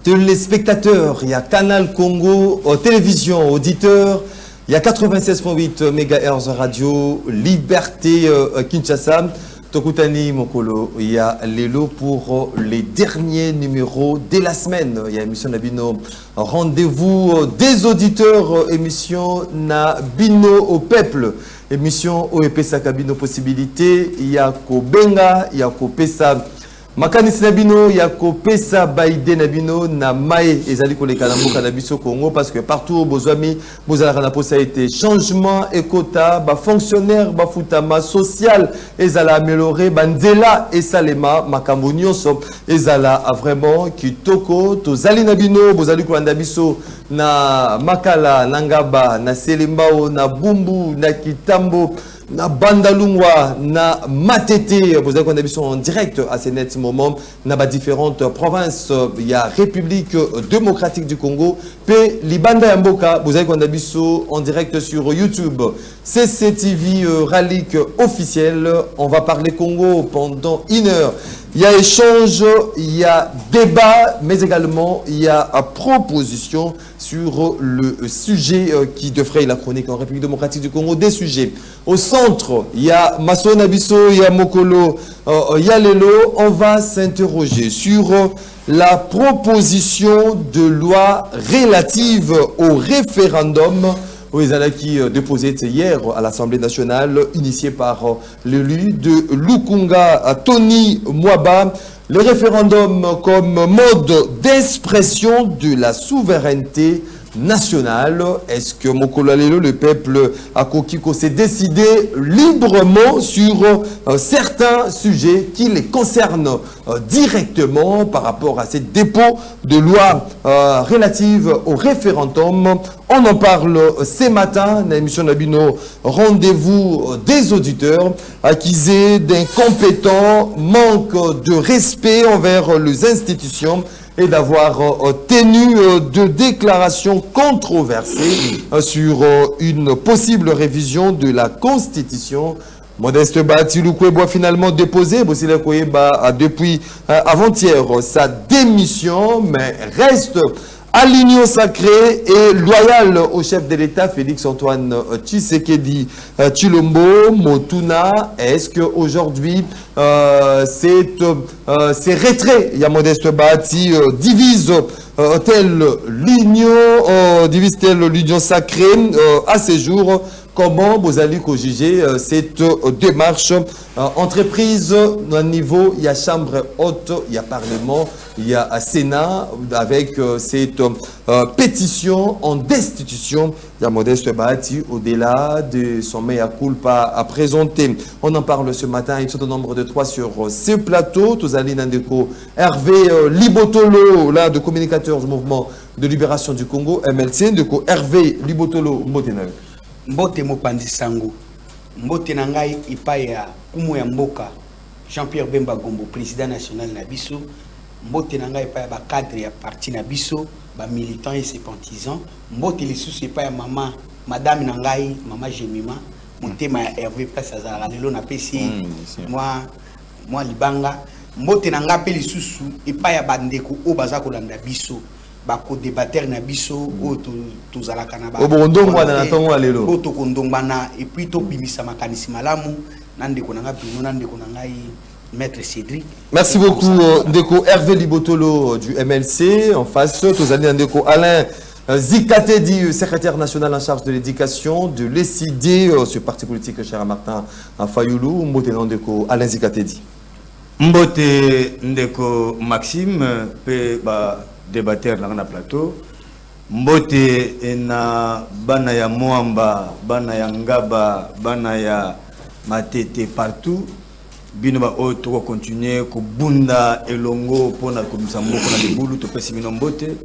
téléspectateurs, il y a Canal Congo, télévision, auditeurs, il y a 96.8 MHz radio, Liberté Kinshasa, Tokutani Mokolo, il y a Lelo pour les derniers numéros de la semaine. Il y a émission Nabino, rendez-vous des auditeurs, émission Nabino au peuple, émission OEP Sakabino possibilité, il y a Kobenga, il y a Kopesa. Makanisi Nabino, Yako Pesa Baïde Nabino, na Mae, ezali koleka na mboka na biso Congo, parce que partout, Bozwami, Bozala Ranapo, ça a été changement, ekota, ba fonctionnaire, ba futama social, ezala amélioré, banzela, et salema, makambo nyonso, ezala vraiment, kitoko, tozali Nabino, Bozali Kolanda biso, na Makala, Nangaba, na Selembao, na Bumbu, na Kitambo, na Bandalungwa, na Matete, vous avez qu'on en direct à ces nets moments, na différentes provinces, il y a République démocratique du Congo, P. Libanda Yamboka, vous avez qu'on en direct sur YouTube, CCTV Ralik officiel, on va parler Congo pendant 1 heure. Il y a échange, il y a débat, mais également il y a proposition sur le sujet qui devrait la chronique en République démocratique du Congo, des sujets. Au centre, il y a Masson Abisso, il y a Mokolo, il y a Lelo. On va s'interroger sur la proposition de loi relative au référendum qui déposé hier à l'Assemblée nationale, initié par l'élu de Lukunga, Tony Mwaba. Le référendum comme mode d'expression de la souveraineté nationale. Est-ce que Mokolalelo, le peuple à Kokiko, s'est décidé librement sur certains sujets qui les concernent directement par rapport à ces dépôts de loi relatives au référendum? On en parle ce matin dans l'émission Nabino, rendez-vous des auditeurs accusés d'incompétents, manque de respect envers les institutions et d'avoir tenu de déclarations controversées sur une possible révision de la Constitution. Modeste Batiloukwebo a finalement déposé depuis avant-hier sa démission, mais reste à l'union sacrée et loyale au chef de l'État, Félix-Antoine Tshisekedi Tshilombo Motuna. Est-ce qu'aujourd'hui, ces retraits, il y a Modeste Bati, divise-t-elle l'union sacrée à ces jours? Comment vous allez juger cette démarche entreprise au niveau, il y a chambre haute, il y a parlement, il y a Sénat avec cette pétition en destitution. Il y a Modeste Bahati au-delà de son mea culpa à présenter. On en parle ce matin, ils sont au nombre de 3 sur ce plateau. Tozali Nandeko, Hervé Libotolo, là de communicateur du mouvement de libération du Congo, MLC, Ndeko Hervé Libotolo Mbotenel. Mbote Mopandi Sango, Mbote Nangai Ipaya Kumu ya Mboka, Jean-Pierre Bemba Gombo, président national Nabiso, Mbote Nangai Ipaya ba cadre ya parti Nabiso, ba militants et sympathisants, Mbote Lissus Ipaya maman, madame Nangai, maman Jemima, Motema ya Hervé Place Azara, lelo na PC, moi Libanga, Mbote Nangai pe Lissus Ipaya bandeko o bazako landa biso. Bako débatteur na biso o to zalaka na ba obondongwa na tongo alelo o to kondombana et puis to bimisa makanisi malamu nande ko nanga bino nande ko nanga maître Cédric. Merci beaucoup Ndeko Hervé Libotolo du MLC. En face tozali Ndeko Alain Zikatedi, secrétaire national en charge de l'éducation de l'ECD, ce parti politique cher Martin Fayoulou. Mbote Ndeko Alain Zikatedi. Mbote Ndeko Maxime pe ba débatteur dans le plateau. Mbote na bana ya Moamba, bana ya Ngaba, bana ya Matete partout. Bino ba o to continuer ko bunda elongo pona ko msamboko na libulu to pesi mino Mbote.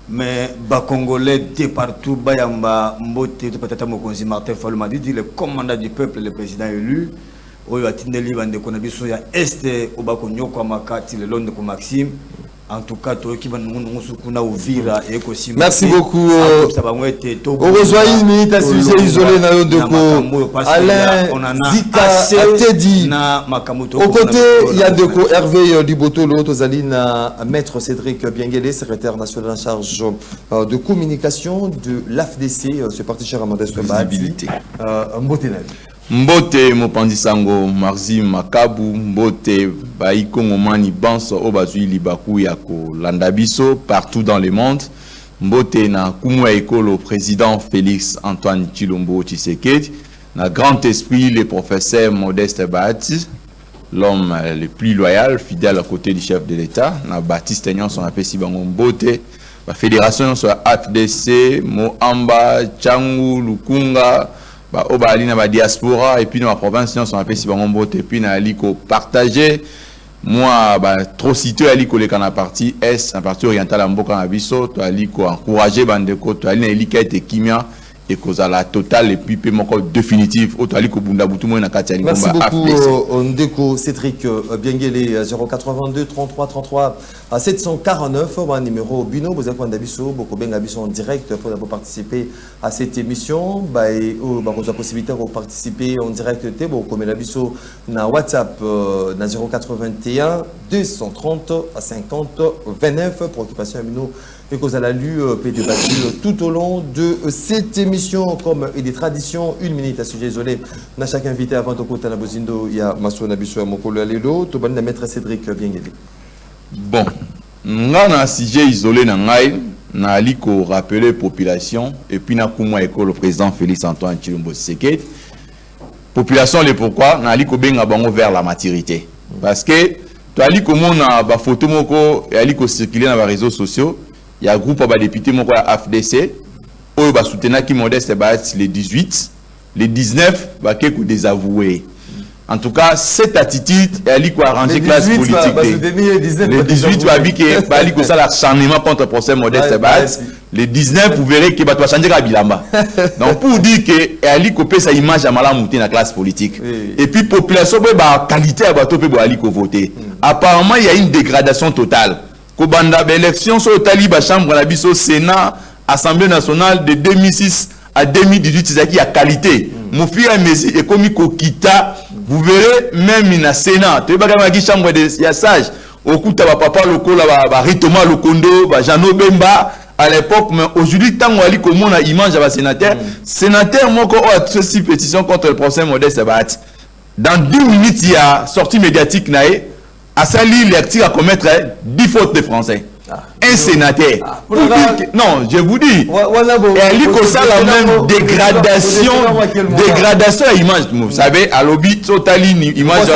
Mais ba congolais de partout bayamba Mbote to patata mokonzi Martin Fayulu m'a dit le commandant du peuple, le président élu. oyo atindeli bandeko na biso ya este obako nyoko makati le londe ko Maxime. En tout cas, merci beaucoup. Au rejoint une minute à sujet isolé dans le Ndeko. Alain Zika Teddy. Au côté, il y a Ndeko Hervé Duboto, l'autre Zaline, Maître Cédric Bienguélé, secrétaire national en charge de communication de l'AFDC, ce parti cher à Modeste Visibilité. Mbote Mopandi Sango, Marzi Makabu, Mbote Baïkongo Mani Banso, Obazui Libaku Yako, Landabiso, partout dans le monde. Mbote na Kumu Ekolo, président Félix Antoine Chilombo Tshisekedi, na grand esprit le professeur Modeste Bahati, l'homme le plus loyal, fidèle à côté du chef de l'État, na Baptiste Nyon son appelé Sibango Mbote, la fédération sur AFDC, Moamba, Changu, Lukunga, oba alina ba diaspora et puis dans la province on appelle si bango mbote et puis na aliko partager moi ba trop cité aliko le kana parti est en partie orientale en mboka na biso to aliko encourager bandeko to alina elika ete kimia et cause la totale et puis moko définitive auto aliko bunda butu mo na kati aliko merci beaucoup Ndeko Cédric Bienguélé 082 33 33 à 749 un numéro Bino vous avez d'abiso beaucoup bien d'abiso en direct pour participer à cette émission vous avez la possibilité de participer en direct comme l'abiso na WhatsApp na 081 230 à 50 29 pour occupation Bino et que vous allez lu débattu tout au long de cette émission comme et des traditions une minute à sujet isolé na chaque invité avant de côté na Bozindo il y a Masso Nabiso Mokolo Alelo to ban na maître Cédric Bienguélé. Bon, nga na sujet isolé na ngai na aliko rappeler population et puis na kumwa école le président Félix Antoine Chilombo Tshisekedi. Population le pourquoi na aliko benga bango vers la maturité parce que to aliko mona ba photo moko et aliko circuler dans les réseaux sociaux. Il y a un groupe de députés qui a AFDC, qui va soutenir qui Modeste Bahati les 18, les 19, qui sont désavoués. En tout cas, cette attitude, elle a arrangé la classe politique. Les 18, va dire que ça l'acharnement contre le procès Modeste Bahati. Les 19, vous verrez qu'il va changer la bilamba. Donc, pour dire qu'elle a coupé sa image à Malamouté dans la classe politique. Et puis, la population, la qualité, elle va voter. Apparemment, il y a une dégradation totale. Kobanda élection sur le Taliba chambre la biso Sénat Assemblée nationale de 2006 à 2018 c'est qui a qualité mon fils a messi et comme Kokita vous verrez même in Sénat tu vas qui chambre de ya sage au coup ta papa loko la ba Ritoma Lokondo ba Jano Bemba à l'époque mais aujourd'hui tant wali comme on a image à sénateur moko a ceci pétition contre le procès Modeste Bahati dans 10 minutes il y a sortie médiatique naé à Sali, l'article à commettre 10 fautes de français. Un sénateur. Non, je vous dis. Elle dit que ça la même dégradation à image. Vous savez, à l'obit, Sotali image.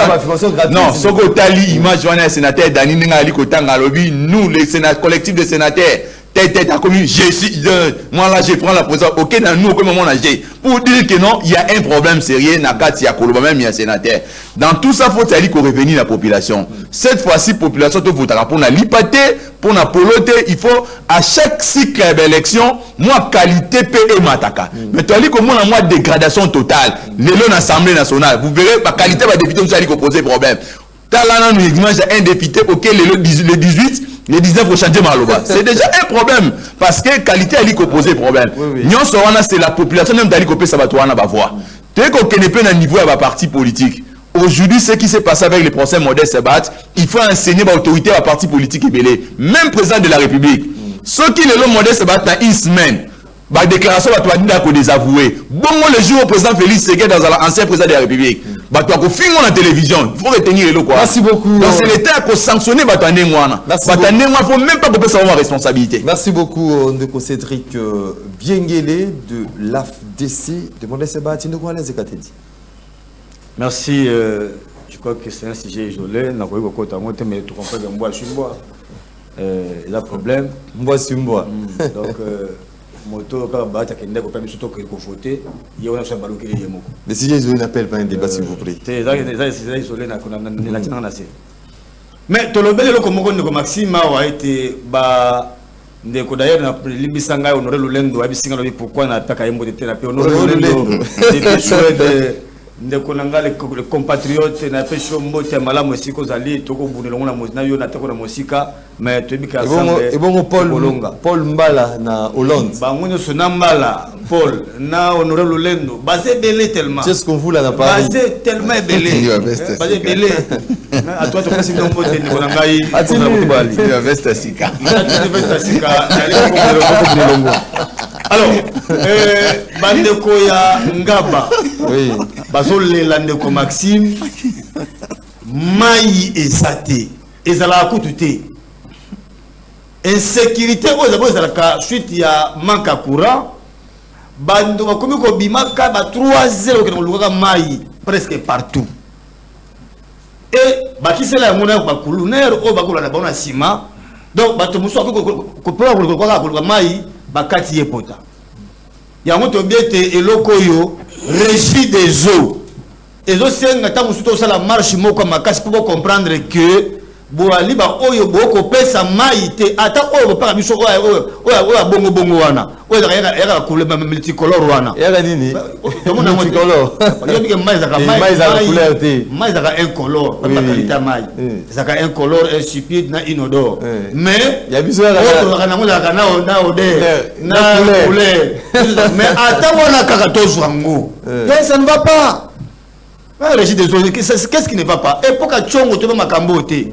Non, Sokotali image, un sénateur, Dani Ninga Ali Kotang à l'obit, nous, les collectifs de sénateurs. Tête à commune, moi là je prends la présidence, ok, dans nous, au moment on a pour dire que non, il y a un problème sérieux, Nakati, il y a Koloba, même il y a un sénateur. Dans tout ça, il faut dire qu'on revenir la population. Cette fois-ci, la population, pour la lipaté, pour la poloté, il faut à chaque cycle d'élection, moi, qualité paix et mataka. Mais tu as dit que moi, la dégradation totale, l'Assemblée nationale, vous verrez, la qualité va député, vous allez poser problème. Talana nous image un député, ok, le 18, les 19 vont changer Maloba. C'est déjà un problème. Parce que qualité a posé problème. Nyon Sorana, c'est la population même d'Ali Kopé Sabatouana va voir. Tu sais qu'on n'est pas à niveau de la parti politique. Aujourd'hui, ce qui s'est passé avec les procès Modeste Bahati, il faut enseigner l'autorité à la parti politique et belé. Même président de la République. Ceux qui le Modeste Bahati dans une semaine, la déclaration va être désavouée. Bon, le jour au président Félix Ségué dans l'ancien président de la République. Il faut la télévision, il faut retenir le quoi. Merci beaucoup. Donc c'est l'État qui a sanctionné Batane Mouana. Batane Mouana, il ne faut même pas couper sa responsabilité. Merci beaucoup, Ndeko Cédric Bienguélé de l'AFDC de Modeste Bahati. Merci. Je crois que c'est un sujet isolé. Mais tu comprends que moi je suis moi. Il y a un problème. Moi je suis moi. Donc. Moto ka bata kende ko permis surtout que ko voter il y a un ballon qui est moko mais si je n'appelle pas un débat s'il vous plaît c'est isolé na na tina na c'est mais to lobele lo ko moko ndeko Maxime a été ba ndeko d'ailleurs na limbisanga honoré Lulendo abisinga lo pourquoi na taka yembo de thérapie honoré Lulendo c'était souhait ndeko nanga les compatriotes na pesho mbote malamu siko zali toko bunelongo na mosina yo na toko na mosika mais tobika ensemble et bon Paul Mbala na Hollande bangonyo sona Mbala Paul na honoré Lolendo basé belé tellement c'est ce qu'on voulait na Paris basé tellement belé basé belé à toi to kasi ndo mbote ndeko nanga yi la veste sika alors bandeko ya Ngaba oui bazolela ndeko Maxime mai esate ezala kutu te insécurité oyo ezalaka suite ya manque à courant bando bakomi kobimaka ba 3-0 kena kolukaka mai presque partout et bakisela yango na bakulunere oyo bakola na bango na nsima donc bato mosusu akokopewa koluka mai bakati ye pota yango tobi ete eloko oyo régie des eaux ezosenga ntango mosusu tosala marche moko ya makasi mpo comprendre que boali ba oyo bokopesa mai te ata oyo bopaka biso oyo abongobongo wana oyo ezaka couleur multicolore wana yaka nini multicolore yobike mai ezaka couleur te mai ezaka incolore pa qualité ya mai ezaka incolore insipide na inodore mais ya biso tozaka nango ezalaka na odeur na couleur mais ata wana kaka tozwa ngo ça ne va pas. Régie des eaux, qu'est-ce qui ne va pas? Et pour que tu aies makambo te, tu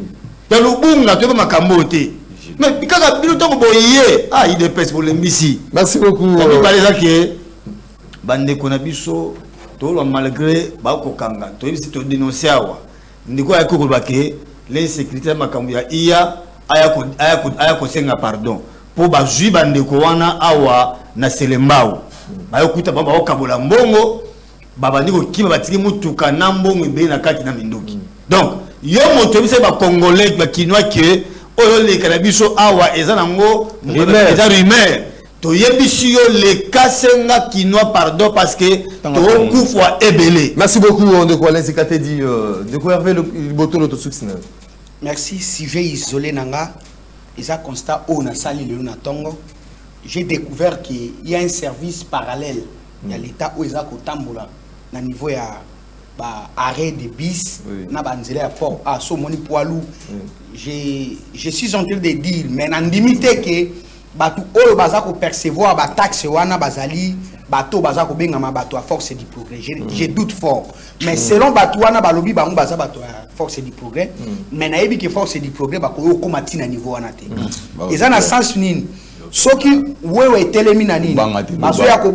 lubunga tu makambo te. Mais quand tu as ton boyer, ah il dépêche pour l'embissi. Merci beaucoup. On parler là que bande konabiso, to malgré ba ko kanga, to yebisi to dénoncer awa. Ndiko ya ko ba ke l'insécurité makambo ya iya aya ko senga pardon. Pour ba jui bande ko wana awa na selembao. Ba yokuta ba okabola mbongo. Baba ndiko kima batiki mutuka na mbongo mbele na kati na mindoki. Donc yo moto bise ba congolais ba kinwa ke oyo le kanabiso awa eza nango eza rumeur to yebisi yo le kasenga kinwa pardon parce que to kufwa ebele. Merci beaucoup de quoi l'insécurité dit de quoi Hervé le boto l'auto succès. Merci sujet isolé nanga isa constat on a sali le na tongo. J'ai découvert qu'il y a un service parallèle il y a l'état où isa ko tambola na niveau ya ba arrêt de bis na banzela ya port à so moni poilu je suis en train de dire mais na limité que batu oyo baza ko percevoir ba taxe wana bazali bato baza ko benga ma bato à force du progrès je doute fort mais selon batu wana balobi bango baza bato à force du progrès mais na yebi que force du progrès ba ko komati na niveau wana te eza na sens nini soki wewe telemi na nini baso ya ko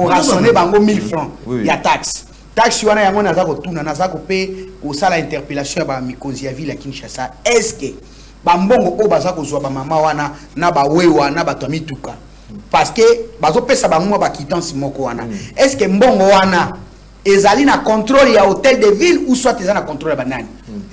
rationner bango 1000 francs ya taxe wana yango naza ko tuna naza ko pe ko sala interpellation ba mikozi ya ville ya Kinshasa est-ce que ba mbongo o baza ko zwa ba mama wana na ba wewa na ba tomituka parce que bazo pesa bango ba quittance moko wana est-ce que mbongo wana ezali na contrôle ya hôtel de ville ou soit ezali na contrôle ya banani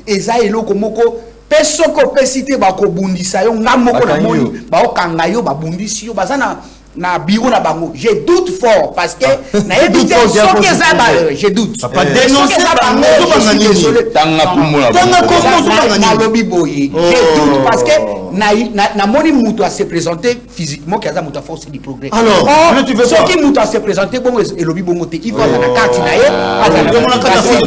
eza eloko moko pesoko pesite ba ko bundisa yo ngamoko na moni ba okanga yo ba bundisi yo bazana na bureau na bango je doute fort parce que na ebité soki eza ba je doute pas dénoncer bango to bangani tanga kumola na lobby boye je doute parce que na moni mutu a se présenter physiquement qui a mutu force du progrès alors tu veux ça soki mutu a se présenter bongo et lobby bongo te il va na carte na ye azana na carte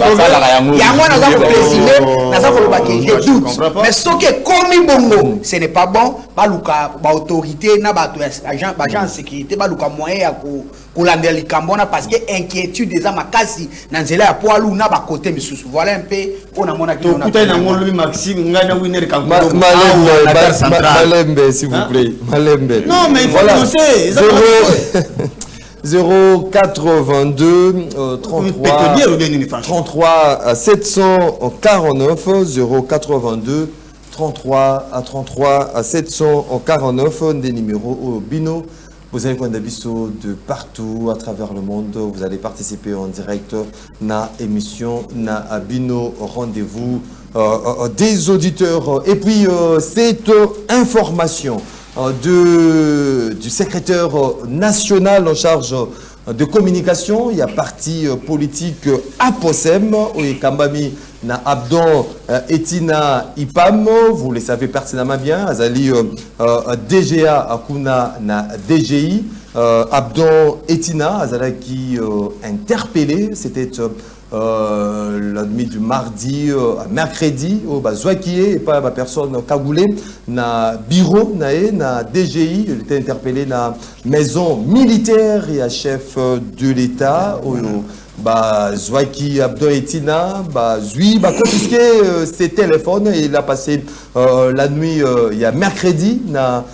yango na za ko préciser na za ko loba que je doute mais soki komi bongo ce n'est pas bon baluka ba autorité na ba agent sécurité baluka moyen ya ko landela likambona parce que inquiétude des makasi na nzela ya poalu na ba côté misusu voilà un peu on a mona ki on a tout na ngolo Maxime ngana winner kanko Malembe s'il vous plaît Malembe non mais il faut annoncer 082 33 à 749 082 33 à 749 des numéros Bino. Vous allez prendre des bisous de partout à travers le monde. Vous allez participer en direct na émission na Bino rendez-vous des auditeurs. Et puis cette information du secrétaire national en charge de communication, il y a parti politique APOSEM, et Kambami na Abdon Etina Ipam, vous le savez pertinemment bien, Azali DGA Akuna na DGI, Abdon Etina Azala qui interpellé, c'était la nuit du mardi à mercredi au Zouakié et pas ma personne cagoulée na bureau na DGI, il était interpellé na maison militaire et à chef de l'État Zouaki Abdon Etina Zui confisqué ses téléphones et il a passé la nuit il y a mercredi na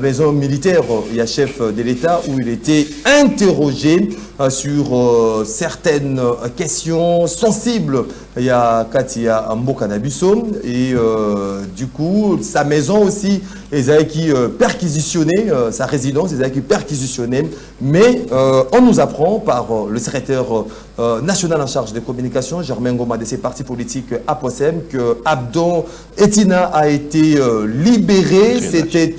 maison militaire, il y a chef de l'État où il était interrogé sur certaines questions sensibles. Il y a Katia Mbokanabuso et du coup sa maison aussi, ils avaient qui perquisitionné, sa résidence, ils avaient qui perquisitionné. Mais on nous apprend par le secrétaire national en charge des communications, Germain Ngoma de ses partis politiques APOSEM, que Abdon Etina a été libéré. C'était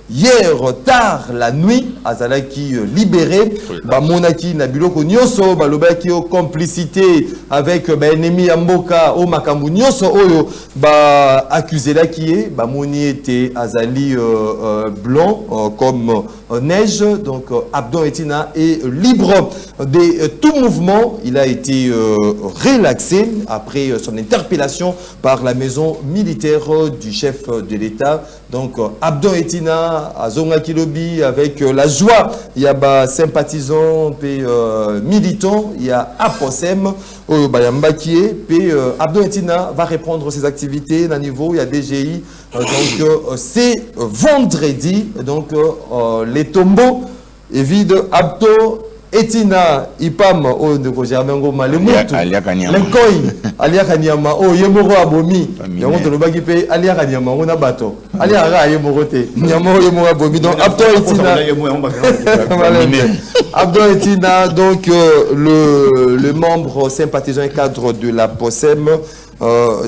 hier tard la nuit, Azalaki libéré. Monaki Nabiloko Nyoso, Balobaki au complicité avec ennemi Amboka au Makambu Nyoso, Oyo, accusé là qui est, Moni était Azali blanc comme neige. Donc Abdon Etina est libre de tout mouvement. Il a été relaxé après son interpellation par la maison militaire du chef de l'État. Donc Abdon Etina Azonga Kilobi avec la joie, il y a sympathisants et militants, il y a Aposem Bayambakie, puis Abdon Etina va reprendre ses activités à niveau, il y a DGI, donc c'est vendredi, donc les tombeaux évident Abdon Etina Ipam o ndeko Germain Ngoma le mutu lenkoi alia kanyama o yemoro abomi yango to lobaki pe alia kanyama ngona bato alia ra yemoro te nyama yemoro abomi donc Abdon Etina donc le membre sympathisant et cadre de la POSEM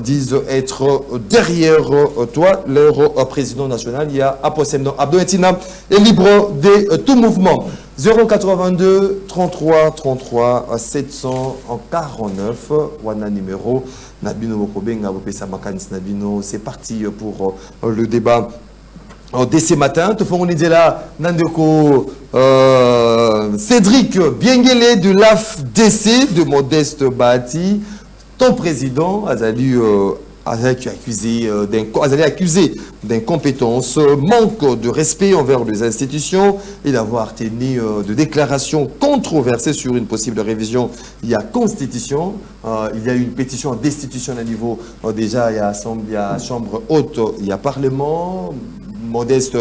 disent être derrière toi, leur président national. Il y a Aposem. Donc, Abdon Etina est libre de tout mouvement. 082 33 33 749. Wana numéro. Nabino Mokobenga, Wopesa Makanis Nabino. C'est parti pour le débat. Dès ce matin, te font là, Nandeko Cédric Bienguele de l'AFDC de Modeste Bati. Ton président Azali accusé d'incompétence, manque de respect envers les institutions et d'avoir tenu de déclarations controversées sur une possible révision. Il y a constitution, il y a une pétition en destitution à niveau. Déjà, il y a chambre haute, il y a parlement. Modeste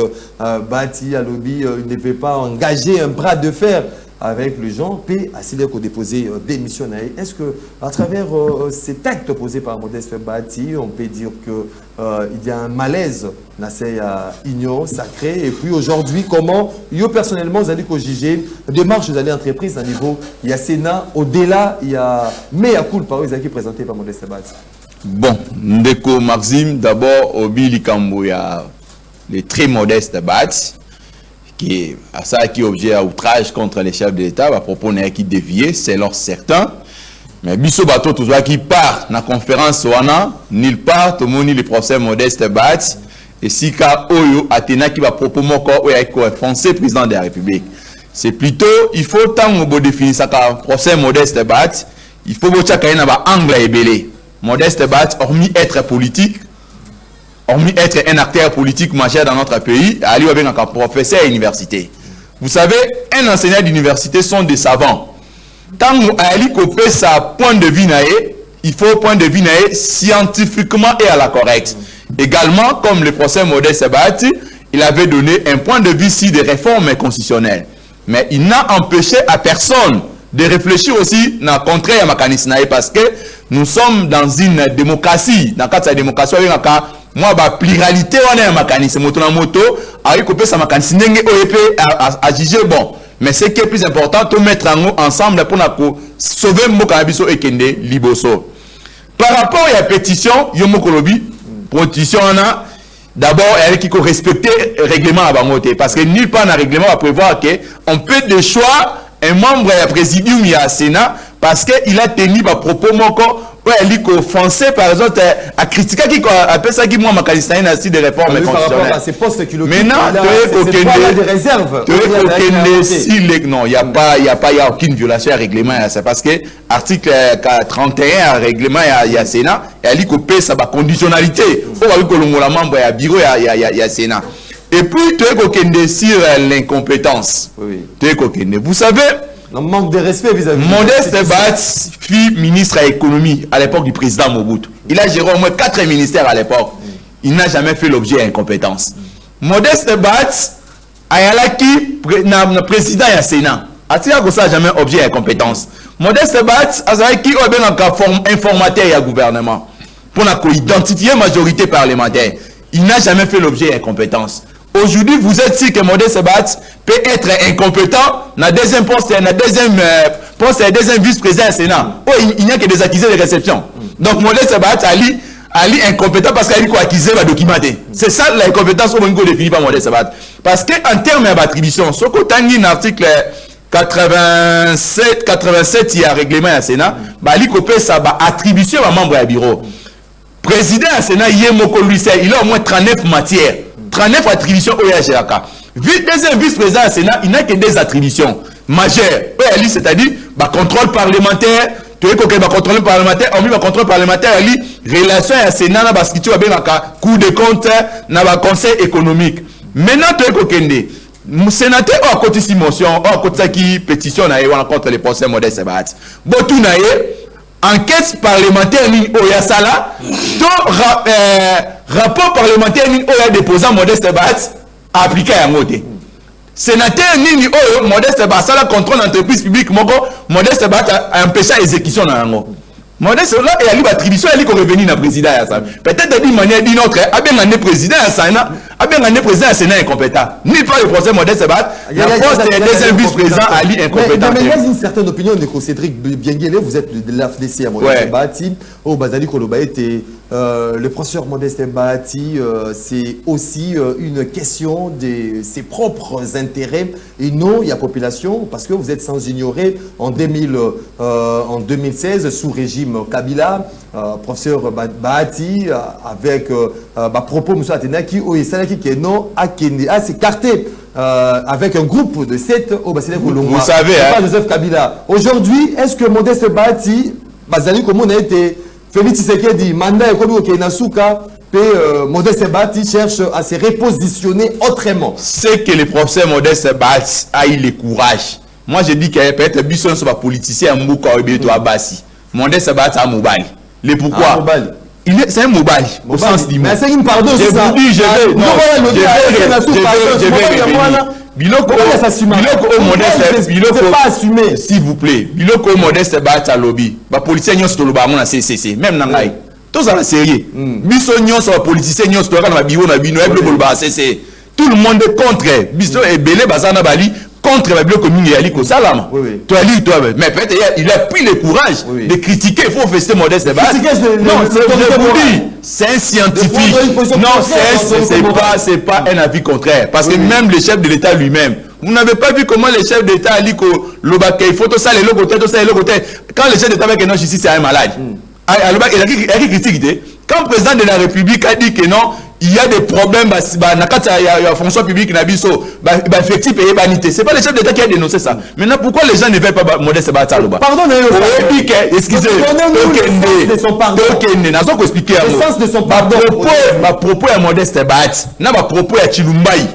Bati à lobby, il ne peut pas engager un bras de fer avec les gens, puis à s'il est déposé démission. Est-ce que à travers cet acte posé par Modeste Bati, on peut dire que il y a un malaise dans ces unions sacrées? Et puis aujourd'hui, comment yo personnellement vous allez juger démarche vous allez entreprise à niveau, il y a Sénat, au-delà, il y a mea culpa qui présenté par Modeste Bati. Bon, Ndeko Maxime, d'abord au Bilikambo, il y a les très modestes Bati qui a ça qui est objet à outrage contre les chefs de l'État, va proposer qui dévier, selon certains. Mais biso bateau tout qui part dans la conférence wana, nulle part, tout le monde le procès Modeste Bati, et si ka oyo Athéna qui va proposer encore un français président de la République. C'est plutôt, il faut tant que définir ça comme procès Modeste Bati, il faut que chacun ait un angle et belé. Modeste Bati, hormis être politique, hormis être un acteur politique majeur dans notre pays, aller avec un professeur à l'université. Vous savez, un enseignant d'université sont des savants. Quand vous allez copier sa point de vue, il faut point de vue scientifiquement et à la correcte. Également, comme le procès Modeste Bati, il avait donné un point de vue ici de réforme constitutionnelle. Mais il n'a empêché à personne de réfléchir aussi dans le contraire à mécanisme parce que nous sommes dans une démocratie. Dans le cadre de la démocratie, moi, la pluralité, on est un mécanisme. Moto, avec copier sa mécanisme, à juger bon. Mais ce qui est plus important, c'est mettre ensemble pour sauver Mokabiso et Kende Liboso. Par rapport à la pétition, Yomokolobi, pétition, d'abord, il faut respecter le règlement à Bangote. Parce que nulle part dans le règlement va prévoir qu'on peut de choix un membre du présidium du Sénat parce qu'il a tenu à propos ouais liko français par exemple à critiquer qui appelle ça qui moi makalistani na site de réforme constitutionnelle. Ces postes qui maintenant des réserves. Non, il y a aucune violation à règlement, c'est parce que article 31 règlement il y a Sénat et liko paie ça ba conditionnalité. Faut voir que le membre ya bureau il y a Sénat. Et puis tu es kokende sur l'incompétence. Oui. Tu es kokende. Vous savez, un manque de respect vis-à-vis. Modeste Batz fut ministre à l'économie à l'époque du président Mobutu. Il a géré au moins 4 ministères à l'époque. Il n'a jamais fait l'objet d'incompétence. Modeste Batz ayalaki président du Sénat. A-t-il que ça jamais objet d'incompétence? Modeste Batz azalaki informateur du gouvernement pour identifier la majorité parlementaire. Il n'a jamais fait l'objet d'incompétence. Aujourd'hui, vous êtes sûr que Modeste Batz peut être incompétent dans le deuxième poste, dans le deuxième vice-président du Sénat. Oh, il n'y a que des accusés de réception. Donc, Modeste Batz Ali incompétent parce qu'il a accusé va documenter. C'est ça l'incompétence au niveau défini par Modeste Batz. Parce qu'en termes d'attribution, ce qu'on a dit dans l'article 87, il y a un règlement du Sénat, il a ça attribution à membre du bureau. Président du Sénat, il a au moins 39 matières. 39 attributions au Yagiraka. Deuxième vice-président du Sénat, il n'a que des attributions majeures. C'est-à-dire, contrôle parlementaire, tu es que contrôle parlementaire, on dit contrôle parlementaire, relation à Sénat, na basquitu avec Cour des comptes, na conseil économique. Maintenant, tu es que le sénateur a côté motion, a côté qui pétition contre les procès Modeste Batz. Botou naïe, enquête parlementaire ni Oyasala, rapport parlementaire ni Oya déposant Modeste Batz appliqué à Moté. Sénateur ni Oyo Modeste Batz la contrôle d'entreprise publique moko Modeste Batz a empêché l'exécution dans Yango. Modeste là et a eu attribution elle qui revenir dans président ya ça. Peut-être d'une manière d'une autre a bien gagné président à Sénat, a bien gagné président à Sénat incompétent. Ni pas le procès Modeste Batz, la poste est deuxième vice-président Ali incompétent. Mais il y a une certaine opinion de Cédric Bienguele, vous êtes de l'AFDC à Modeste Bahati, au Bazali Kolobaete, le professeur Modeste Bahati, c'est aussi une question de ses propres intérêts et non il y a population parce que vous êtes sans ignorer en 2016 sous régime Kabila, professeur Bahati avec propos M. Atenaki ou Isalaki qui est non à s'écarter avec un groupe de 7 au Basile Kolomba. Vous savez, pas Joseph Kabila. Aujourd'hui, est-ce que Modeste Bahati, Bazali comme on a été Félix Tshisekedi, mandat et comme au Kenasuka, Modeste Bahati cherche à se repositionner autrement. C'est que le professeur Modeste Bahati a eu le courage. Moi je dis qu'il y a peut-être Bisson sur la politicien Mbouka ou Beto Abassi. Modeste Bahati a mobile. Le pourquoi? C'est un mobile au sens du mot. Mais c'est une pardon. Je vous dis, je vais Biloko pas assumé. S'il vous plaît, Biloko Modeste Bahati lobby. Ba politicien nyos to loba mona CCC même nangai. Tout ça sérieux. Biso nyos wa politicien nyos to kana biwo na bino e biloko loba CCC. Tout le monde est contre. Biso e belé bazana bali contre la communauté Yaliko Salama. Toi, mais peut-être il a pris le courage de critiquer. Il faut fester Modeste Bahati. Non, c'est un scientifique. Non, c'est pas un avis contraire. Parce que même le chef de l'État lui-même, vous n'avez pas vu comment le chef d'État a dit que il faut tout ça, les côté, tout ça, les côté. Quand le chef d'État avec un ici, c'est un malade. Il a critiqué. Quand le président de la République a dit que non, il y a des problèmes dans la fonction publique, effectif et banité. Ce n'est pas le chef d'État qui a dénoncé ça. Maintenant, pourquoi les gens ne veulent pas Modeste Bahati? Pardon, excusez-moi. Le sens de son pardon. Ma propos à Modeste Bahati. Ma propos à Chilumbaï.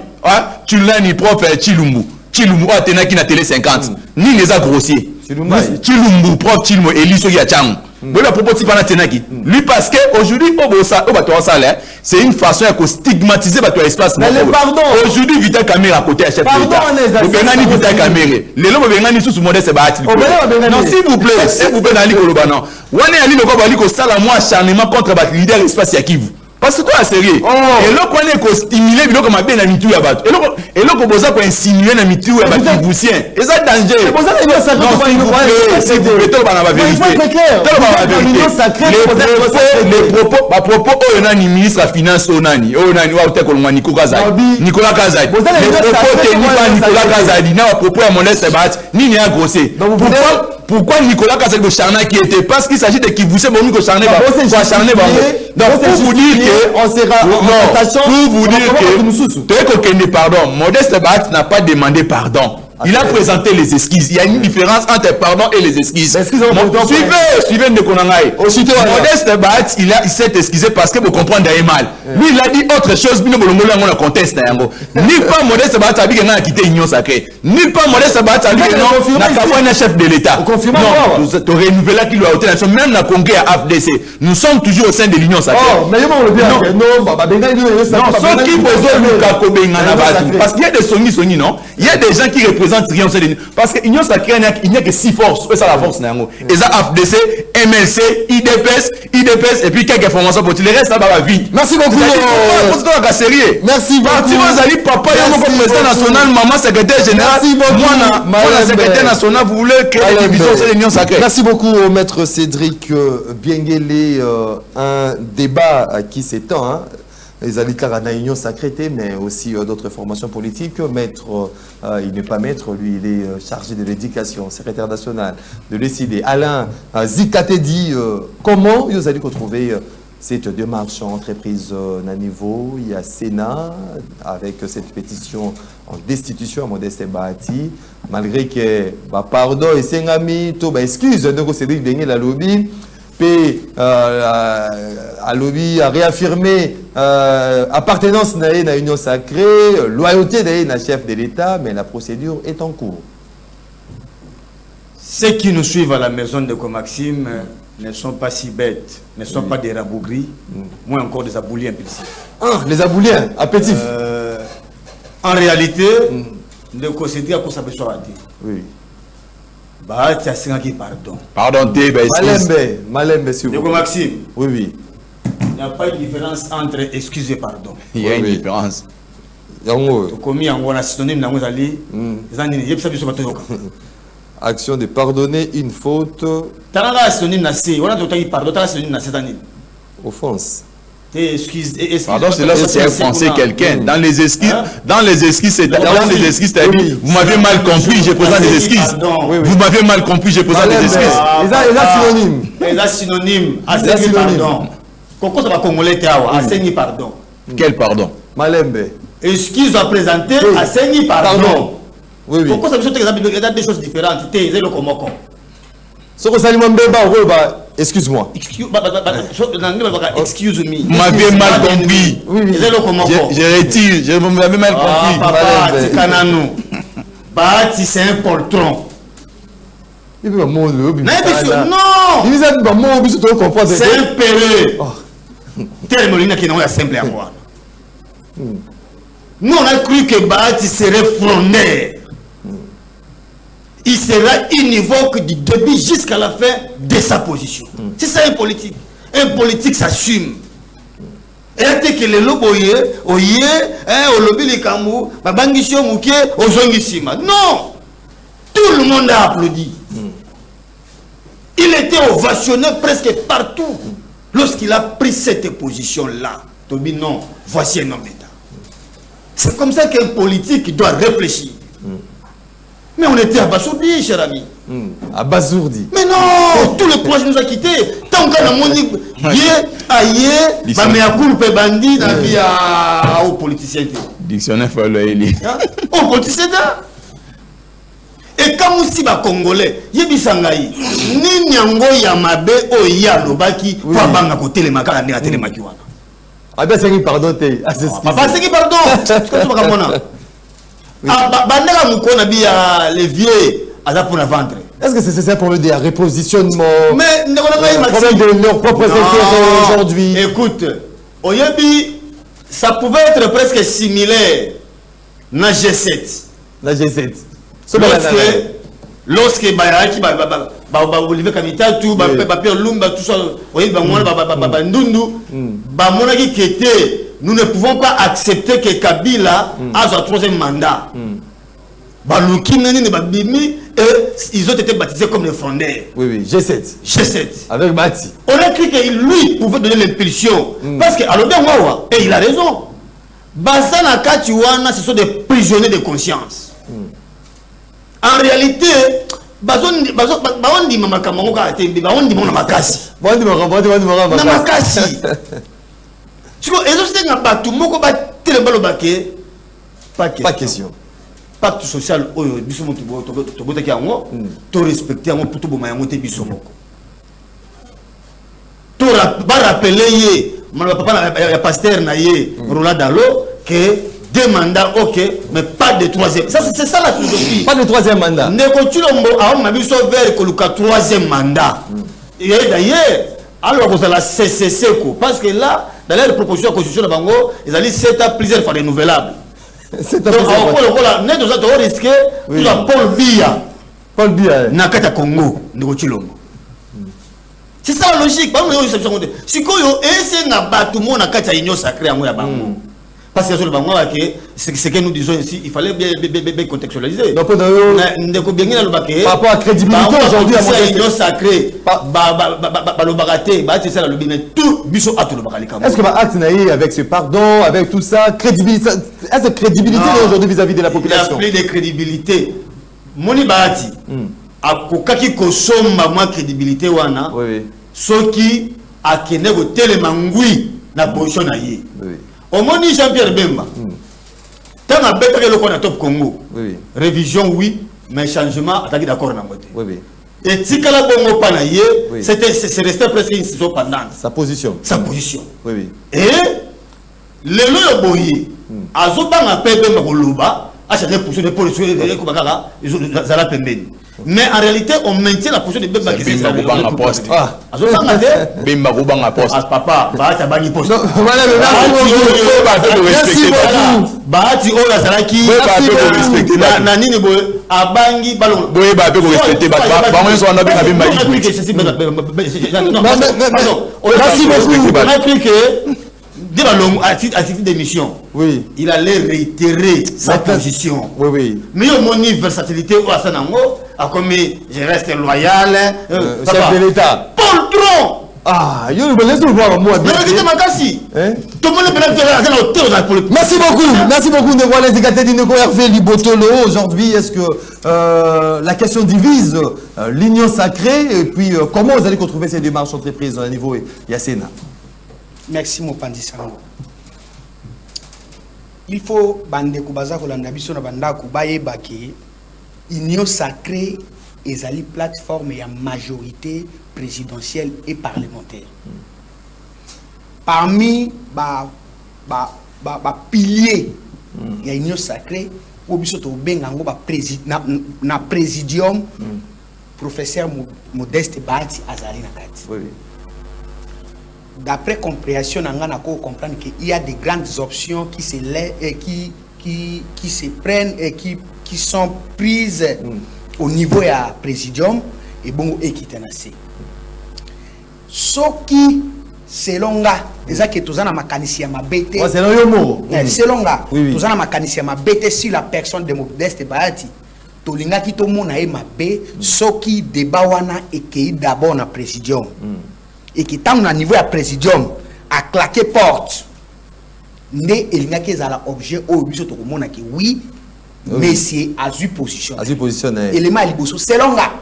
Tu l'as ni prof Chilumbu. Chilumbu a tenu qui na télé 50. Ni les a grossiers. Chilumbu, prof Chilumbu, Eliso Yachang. Lui parce que aujourd'hui c'est une façon de stigmatiser votre espace. Aujourd'hui Vital Kamerhe à côté à chef d'État. Vital Kamerhe. Les lois vengan sous Modeste Bahati. Non s'il vous plaît Nali Kolobana. Wane Ali loko bali ko sala moi acharnement contre votre leader espace ya Kivu. Parce que toi sérieux. Et là qu'on est ko stimuler biloko mabe na mitu ya bato. Et là ko boza ko insinuer na mitu ya bato Kivusien. Et ça danger. C'est pour ça que ça c'est vous mettez bana ba vérité. Les propos oh nani ministre de finance oh nani wa te ko Nicolas Kazadi. Nicolas Kazadi. Les propos de Nicolas Kazadi na propos à Modeste Bahati ni a grossé. pourquoi Nicolas Kaseko Charna qui était parce qu'il s'agit de qui vous savez bon Nicolas Charna donc pour vous dire que on sera pour vous dire que pardon Modeste Bat n'a pas demandé pardon. Il a présenté les esquisses. Il y a une différence entre pardon et les esquisses. Suivez Ndekonangaï. Modeste Bat, il s'est excusé parce que vous comprenez mal. Lui, il a dit autre chose. Ni pas Modeste Bat a dit qu'il a quitté l'Union sacrée. Ni pas Modeste Bat a dit que non, n'a pas un chef de l'État. Non, tu renouvelé qu'il doit ôter la nation. Même la congrès à FDC. Nous sommes toujours au sein de l'Union sacrée. Mais non, parce qu'il y a des Sony, non? Il y a des gens qui représentent rien parce que l'Union sacrée, il n'y a que 6 forces. C'est ça la force. Et ça, FDC, MLC, IDPS, et puis quelques formations pour le reste, ça va vite. Merci beaucoup. Merci beaucoup. Papa, comme président national, maman, secrétaire général, moi, secrétaire national, vous voulez créer la division de l'Union sacrée. Merci beaucoup, maître Cédric Bienguélé. Un débat qui s'étend. Les alliés à la Union sacrée, mais aussi d'autres formations politiques. Maître, il n'est pas maître, lui, il est chargé de l'éducation, secrétaire national de l'ECD. Alain Zikatedi, comment vous allez retrouver cette démarche entreprise à niveau? Il y a Sénat avec cette pétition en destitution à Modeste Bahati, malgré que, pardon, et c'est un ami, excuse, donc Cédric Bienguélé la lobby. Puis, à lobby a réaffirmé appartenance à l'Union sacrée, loyauté à chef de l'État, mais la procédure est en cours. Ceux qui nous suivent à la maison de Comaxime ne sont pas si bêtes, ne sont pas des rabougris, moins encore des aboulis impulsifs. Ah, les abouliens, appétifs. En réalité, de considérer à quoi ça peut se dire. Oui. Bah, tu as 5 qui pardon. Pardon, Malembe, s'il vous plaît. Maxime. Oui. Il n'y a pas de différence entre excuse et pardon. Il y a une différence. Comme on a synonyme dans nos alliés, action de pardonner une faute. Tu as synonyme dans ces, on a dit pardon, tu as synonyme dans ces années. Offense. Pardon, c'est là c'est offenser quelqu'un. Dans les esquisses, c'est c'est-à-dire, vous m'avez mal compris, j'ai posé des esquisses. Vous m'avez mal compris, j'ai posé des esquisses. Les synonymes. Assigner pardon. Pourquoi ça va congolais assigner pardon? Quel pardon? Malembe. Excuse à présenter, assigner pardon. Pourquoi ça veut dire qu'il y a des choses différentes? C'est le comoko. Ce que ça lui excuse-moi. Excuse me. Vous m'avez mal compris. Je retire, je m'avais mal compris. Papa, c'est un poltron. Non! C'est un péré. Tel Molina qui n'est simple à moi. Nous, on a cru que Bahati serait frondeur. Il sera univoque du début jusqu'à la fin de sa position. C'est ça un politique. Un politique s'assume. Et que les loboye, au lobby les kamou, babangisho mouké, au zongisima. Non! Tout le monde a applaudi. Il était ovationné presque partout lorsqu'il a pris cette position-là. Tobi, non, voici un homme d'État. C'est comme ça qu'un politique doit réfléchir. Mais on était abasourdi, cher ami. Abasourdi. Mais non, tout le projet nous a quittés. Tant qu'on a moni, mais à coupe bandit, dans vie aux politiciens. Dictionnaire faut le élire. Aux politiciens. Et comme aussi les Congolais, Yebisangaï, ni nyango yamabe o ya lobaki, pour banga côté les makala ne atele makiwana. Ah ben c'est qui pardon t'es. Papa c'est qui pardon. Qu'est-ce que tu vas comprendre? Ah bandela mukona biya les vieux à pour la vendre. Est-ce que c'est un problème de repositionnement? Mais ne problème de leur propre intérêt aujourd'hui. Écoute, au Yebi, ça pouvait être presque similaire na G7. La G7. Lorsque Bayaki Olivier Kamita tout Pierre Lumba tout ça nous ne pouvons pas accepter que Kabila a son troisième mandat. Ils ont été baptisés comme les frondeurs. Oui, G7. Avec Bati. On a cru que lui pouvait donner l'impulsion. Parce que et il a raison. Bazana Katiwana, ce sont des prisonniers de conscience. En réalité, baondi mama kamango ka tembe baondi mona makasi Bondi na makasi siko ezo senga batu moko ba telembalo bake pas question pacte social oyo biso mutu bo to botaki yango to respecter yango puto bo mayango te biso moko to ba rappeler ye mala papa ya pasteur na ye Roland Dalo que deux mandats, ok, mais pas de troisième. Ça, c'est ça la philosophie. Pas de troisième mandat. Neko Chulombo a on a vu sauver que le troisième mandat. Et d'ailleurs, alors vous allez CCC parce que là, dans la proposition de la constitution de Bango, ils allaient c'est à plusieurs fois renouvelable. C'est à donc plusieurs net nous avons risqué tout la Paul Biya. Nakata Congo, Neko Chulombo. C'est ça la logique. Si vous avez un bâtiment na kata union sacrée à Bango. Parce que ce que nous disons ici, il fallait bien contextualiser. Donc, par rapport à la crédibilité aujourd'hui, à l'union sacrée, est-ce que ma acte avec ce pardon, avec tout ça, crédibilité, est-ce que crédibilité aujourd'hui vis-à-vis de la population? Il y a plus de crédibilité. Moni Bahati, à Kokaki Kosoma, moins crédibilité, wana, ceux qui a kené au télémangui, na position na yé. Au moni Jean-Pierre Bemba, tant à bête que le qu'on a top Congo, révision oui, mais changement attaqué d'accord na moté. Et si kala bongo panaye, c'est resté presque une saison pendante. Sa position. Et le loyo boyi, azoba na pepe makoluba, acheter pour les policiers de Kubakara, ils ont zala pembeni. Mais en réalité, on maintient la position de Bemba qui s'est Bemba poste. Bemba Bemba poste. Papa, Bahati Bani poste. Merci beaucoup. Bahati Ola Salaki. Nani ne boy abangi balon. Boy ba pe ko respecter ba ba so na Bemba Bemba. Merci beaucoup. On a pris que à titre d'émission, il allait réitérer sa position. Mais au mon versatilité, a commis, je reste loyal. Chef de l'État. Paul Tron. Ah, laissez-nous voir moi. Merci beaucoup. Nous voilà les écartés d'Ineko Hervé Libotolo. Aujourd'hui, est-ce que la question divise l'union sacrée et puis comment vous allez retrouver ces démarches entreprises au niveau Yassena? Merci Mopandi Sango. Il faut bande kubaza kolanda biso na banda kubaye baki union sacrée ezali plateforme ya majorité présidentielle et parlementaire. Parmi piliers ya union sacrée ou biso to bengango ba na présidium professeur Modeste Bahati azali na kati. D'après compréhension, on comprend qu'il y a des grandes options qui se lèvent et qui se prennent et qui sont prises au niveau du présidium et bon et qui tenace. Ce qui selon nga, déjà que tous en a mécanicien ma bête. Selon nga, tous en a mécanicien ma bête sur la personne de Modeste Bahati. Tolinga qui to mona e ma bé, ce qui débat wana et qui d'abord na présidium. Et qui est à niveau du présidium à claquer porte. Mais il n'y a qu'un objet au but de monde qui oui, mais c'est à une position. Élément liboso selon là.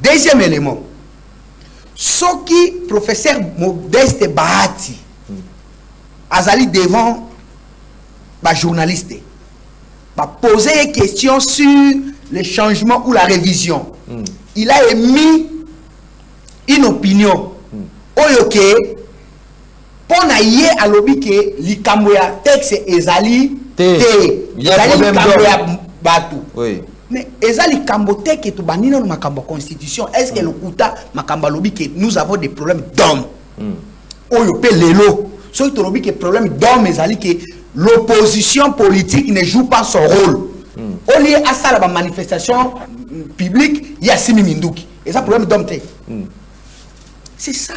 Deuxième élément. Ce qui professeur Modeste Bahati azali devant les journalistes va poser une question sur le changement ou la révision. Il a émis une opinion. Oyoke pona ye alobi ke likambo ya texte ezali te ezali likambo ya batu mais ezali likambo te ke to banina no makambo constitution est-ce que le kuta makambo alobi ke nous avons des problèmes d'hommes oyo pe lelo so to lobi ke problème d'hommes ezali ke l'opposition politique ne joue pas son rôle au lieu à ça la manifestation publique il y a simi minduki et ça problème d'hommes te c'est ça.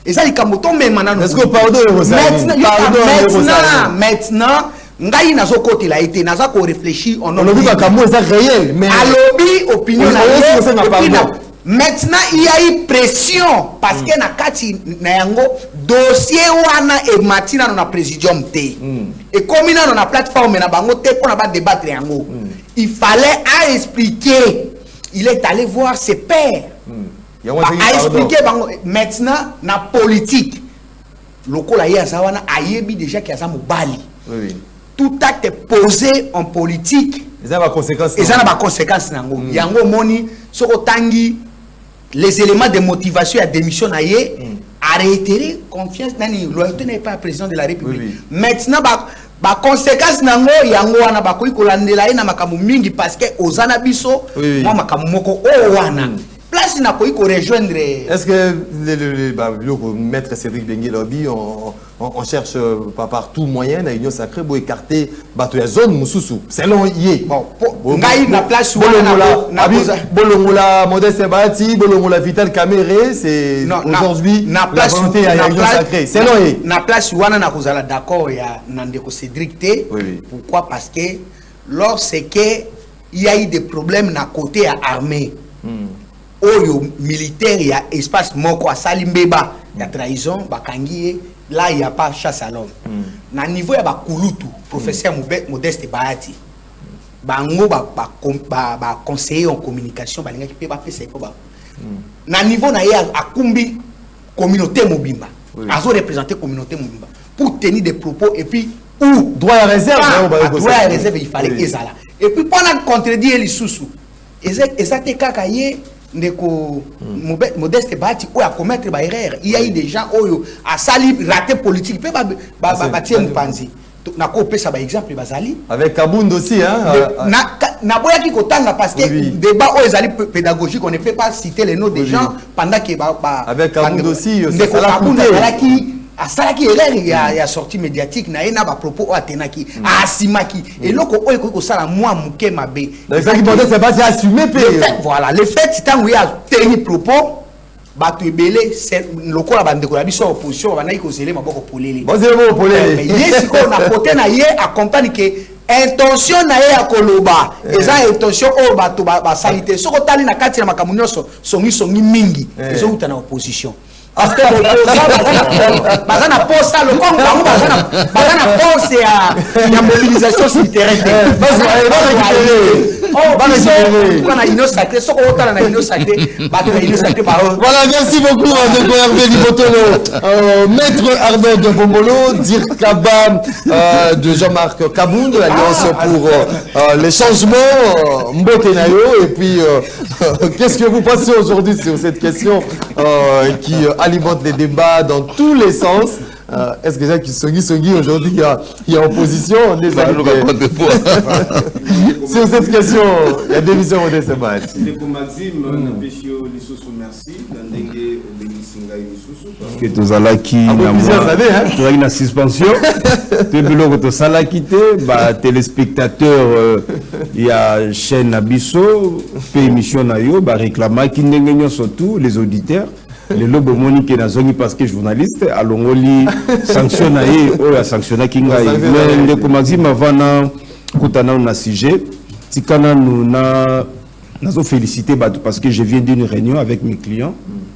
Et ça, il y a maintenant. Est-ce que pardon, maintenant, ngai nazo côté là été nazo ko réfléchir on a vu que ça réel mais alobi opinion maintenant il y a eu pression parce que na kati na yango dossier wana et matina na présidium te et comme na plateforme na bango te pour na ba débattre yango il fallait à expliquer il est allé voir ses pairs. A expliqué maintenant la politique. Le Kolaïa Zawana a yebi déjà qu'il y a ça Bali. Tout acte posé en politique. Ils ont des conséquences. Ils ont des conséquences. Yango moni soko tangi les éléments de motivation à démission na ye a réitéré confiance nani loyauté n'est pas président de la République. Maintenant ba conséquence nango yango wana ba koyi kolandela ina makamu mingi parce que ozana biso moi makamu moko o wana place na koyi ko rejoindre. Est-ce que le maître Cédric Bengué Lobby on cherche par tout moyen la union sacrée pour écarter bato ya zone mususu selon yé bon ngai na place bolongola Modeste Bahati bolongola Vital Caméré c'est aujourd'hui la volonté ya union sacrée selon yé na place wana na kozala d'accord ya Nandeko Cédric T. Pourquoi? Parce que lorsque il y a eu des problèmes na côté à armée oyo militaire ya espace moko asali mbeba ya trahison bakangiye. Là, il n'y a pas chasse à l'homme. Na niveau ya bakulutu, professeur Modeste Bahati, bango ba conseiller en communication, balinga ki pe ba pesa ko ba. Na niveau na ya akumbi communauté mobimba. Azo représenter communauté mobimba pour tenir des propos et puis ou droit à réserve, droit à réserve il fallait ezala. Et puis pendant contredire les sous-sous. Exactement kakaye ndeko Modeste Bahati ou à commettre ba erreur. Il y a eu des gens oyo a sali raté politique pe ba tie mpanzi na ko pesa ba exemple bazali avec Kabound aussi hein na boya ki kotanga parce que débat oyo ezali pédagogique on ne peut pas citer les noms des gens pendant que avec Kabound aussi c'est ça la qui a ça qui est là il y a sortie médiatique na ena ba propos atenaki asimaki et loko oyo ko sala moi muke mabe donc ça qui Modeste c'est pas assumer voilà le fait tant où il y a tenir propos bato ebele lokola bandeko ya biso opposition banaki ko zele maboko polele mais yesi ko na côté na ye accompagne que intention na ye akoloba eza intention o bato ba salite soko tali na kati na makamunyoso songi mingi ezo uta na opposition parce que bazana posta le Congo bazana poste ya mobilisation sur terrain voilà, merci beaucoup Hervé Libotolo, maître Arnaud de Bombolo, Dirkaba de Jean-Marc Kabound de l'Alliance pour les changements Mbotenayo. Et puis qu'est-ce que vous pensez aujourd'hui sur cette question qui alimente les débats dans tous les sens? Est-ce que ça qui songi aujourd'hui il y a opposition sur cette question il y a division Modeste Bahati. Parce que tous à la qui na suspension te biloko to sala quitté ba téléspectateur il y a chaîne Abisso pe émission na yo ba réclama ki ndengenyo surtout les auditeurs les lobes monique na zongi parce que journaliste alongoli sanctionné ou a sanctionné kinga mais le komazima vana kutana na sujet tikana nous na nazo féliciter parce que je viens d'une réunion avec mes clients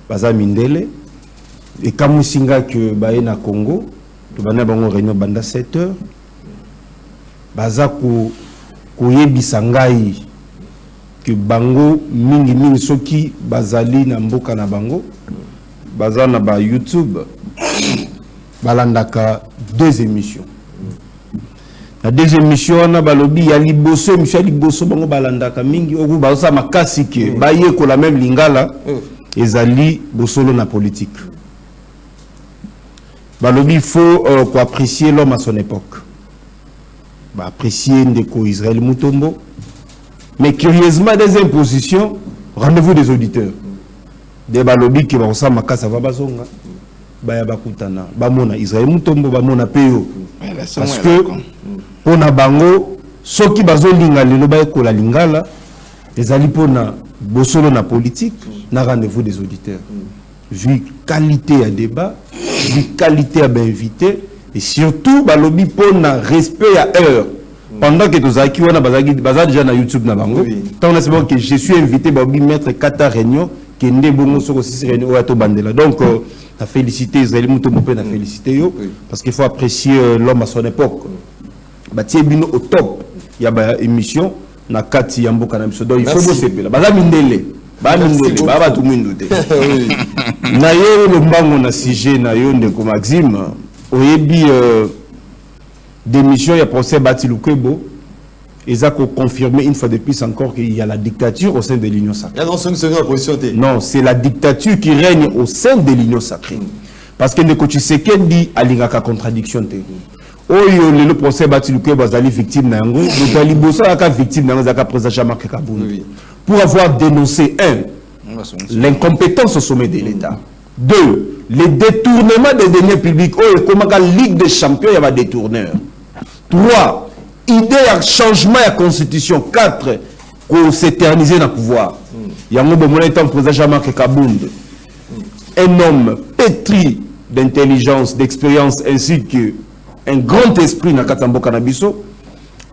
baza mindele et kamusinga que bae na Congo to bana bango réunion banda 7h baza ko yebisa ngai que bango mingi soki bazali na mboka na bango baza na ba YouTube balandaka 2 émissions. La deuxième émission on a balobi ya liboso émission liboso bango balandaka mingi oku baza makasi ke baye ko la même lingala ezali bosolo na politique. Balobi il faut apprécier l'homme à son époque. Ba apprécier ndeko Israël Mutombo. Mais curieusement, des impositions, rendez-vous des auditeurs. Des balobi qui vont s'en makasa va bazonga. Baya bakutana. Bamona Israël Mutombo, bamona Peo. Parce que, on a bango, ceux qui bazon linga, le baye ko la lingala, les alipona, bosolo na politique, na rendez-vous des auditeurs. Vu qualité à débat, vu qualité à invité, et surtout, balobi pona respect à heure. Pendant que tous acquis, on a bazar déjà na YouTube na bango. Tant on a savoir que je suis invité babi mettre Kata réunion qui est bongo sur aussi réunion au ato bandela. Donc la félicité Israël Mutombo pe na félicité yo parce qu'il faut apprécier l'homme à son époque. Batie bino au top. Il y a ba émission na kati ya mboka na biso. Donc il faut Merci. bosepela. Baza mindele. Ba mindele, ba tout mundo te. Na yo le mbango na sujet na yo ndeko Maxime, oyebi démission ya procès Bati Lukebo. Et ça confirmer une fois de plus encore qu'il y a la dictature au sein de l'Union sacrée. Non, c'est la dictature qui règne au sein de l'Union sacrée. Parce que Ndeko Tshisekedi a l'ingaka contradiction. Oyo le procès Bati Lukebo bazali victime na yango, le Taliboso aka victime na yango président Jean-Marc Kabund. Pour avoir dénoncé l'incompétence au sommet de l'État. 2, les détournements des deniers publics. Oyo comme la Ligue des champions il y a des détourneurs. 3, idée à changement de la constitution. 4, qu'on s'éterniser dans le pouvoir. Il y a un moment où président Jean-Marc Kabund, un homme pétri d'intelligence, d'expérience, ainsi qu'un grand esprit dans Katambo Kanabiso,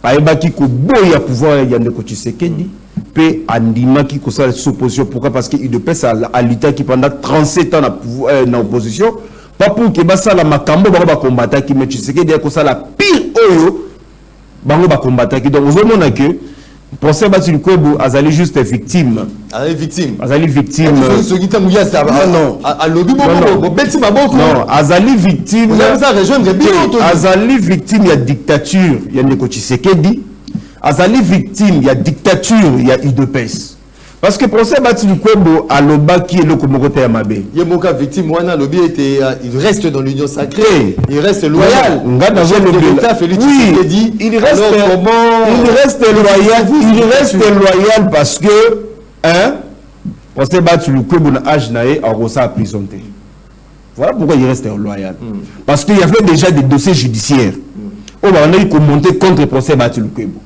a ébaki ko boya pouvoir il y a Ndeko Tshisekedi, pe andima qui ko sa s'opposition. Pourquoi? Parce qu'il de pèse à l'État qui pendant 37 ans dans l'opposition, pas pour que basa la makambo ba combattre qui met Tshisekedi ko sa la pire oyo. Bango ba combattre qui donc vous montrez que procès Bati Lukebo azali juste victime. Azali victime. Azali victime. Ce qui t'a mouillé c'est non. À lobby bon beti maboko. Non, azali victime. Vous avez ça rejoindre bien. Azali victime il y a dictature, il y a Ndeko Tshisekedi. Azali victime il y a dictature, il y a UDPS. Parce que procès Bati Lukebo à loba qui est le Komorote Yamabe. Il y a mon cas victime wana lobby était il reste dans l'union sacrée, il reste loyal. Oui, il reste loyal parce que hein procès Bati Lukebo na âge naé a rosa à prison. Voilà pourquoi il reste loyal. Parce qu'il y avait déjà des dossiers judiciaires. On a eu monter contre le procès Bati Lukebo.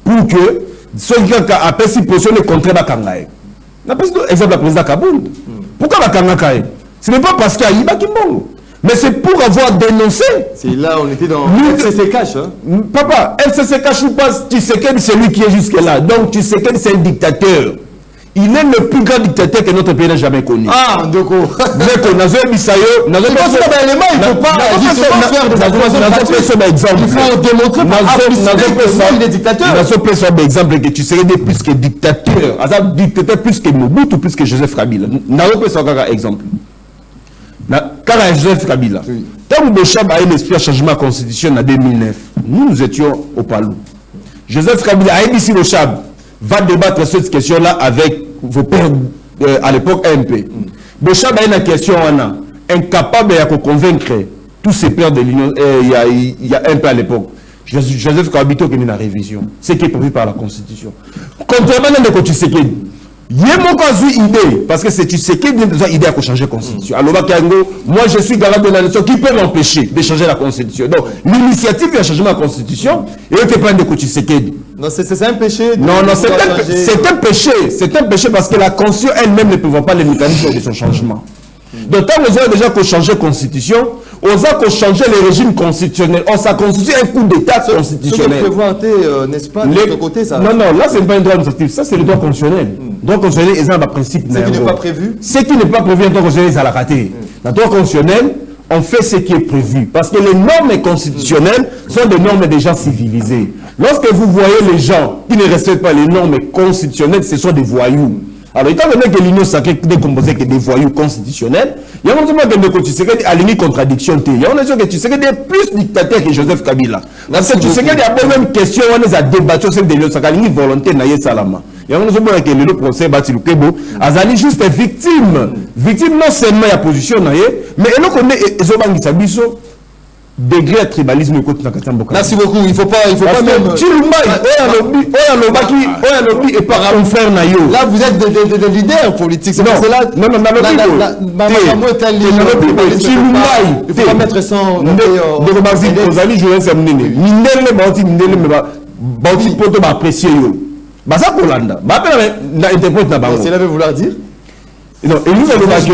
Pour que ceux qui ont appelé si position le contraire Bakangaye. N'a pas exemple la président Kabund. Pourquoi Bakangaye? Ce n'est pas parce qu'il y a Iba Kimbongo, mais c'est pour avoir dénoncé. C'est là on était dans LCC cash hein. Papa, LCC cash ou pas, Tshisekedi c'est lui qui est jusque là. Donc Tshisekedi c'est un dictateur. Il est le plus grand dictateur que notre pays n'a jamais connu. Ah, Ndeko. Ndeko, Nazo Bisayo, Nazo il faut pas faire des exemple. Il faut démontrer qu'il est dictateur. Nazo peut exemple que tu serais plus que dictateur. Azab dictateur plus que Mobutu, plus que Joseph Kabila. Nazo peut faire exemple. Car Joseph Kabila. Tant que Bochab a un esprit à changement constitutionnel en 2009, nous étions au Palou. Joseph Kabila a ici le Chab. Va débattre cette question-là avec vos pères à l'époque MP. Bochab a une question, incapable de convaincre tous ces pères de l'Union, il y a un peu à l'époque. Joseph Kabila qui est la révision, ce qui est prévu par la Constitution. Contrairement à ce que tu sais, il y a une idée, parce que c'est tu sais qu'il y a une idée à changer la Constitution. Alors, moi je suis garant de la nation qui peut m'empêcher de changer la Constitution. Donc, l'initiative de changement de la Constitution, et on ne peut pas de tu sais non, c'est un péché. Non, c'est un péché. C'est un péché parce que la Constitution elle-même ne prévoit pas les mécanismes de son changement. Donc, tant qu'on a déjà changé la Constitution, on a changé le régime constitutionnel. On s'est constitué un coup d'État constitutionnel. Ce que prévoit, n'est-ce pas, de l'autre côté, ça? Non, là, ce n'est pas un droit administratif. Ça, c'est le droit constitutionnel. Le droit constitutionnel est un principe. Ce qui n'est pas prévu? Ce qui n'est pas prévu en droit constitutionnel, c'est la raté. Dans le droit constitutionnel, on fait ce qui est prévu. Parce que les normes constitutionnelles sont des normes déjà civilisées. Lorsque vous voyez les gens qui ne respectent pas les normes constitutionnelles, ce sont des voyous. Alors, étant donné que l'Union sacrée n'est composée que des voyous constitutionnels, il y a un moment que Tshisekedi a une contradiction. Il y a un moment que Tshisekedi est plus dictateur que Joseph Kabila. Parce que Tshisekedi a pas même question, on a débattu au sein de l'Union sacrée, il y a une volonté na Salama. Il y a un moment que le procès Bati Lukebo a juste victime. Victime non seulement de la position, mais il y a un degré de tribalisme. Merci beaucoup. Il faut pas même. Là, vous êtes des leaders politiques. C'est pour cela. Non, il faut pas mettre sans. C'est là que vouloir dire. Non, et nous allons parce que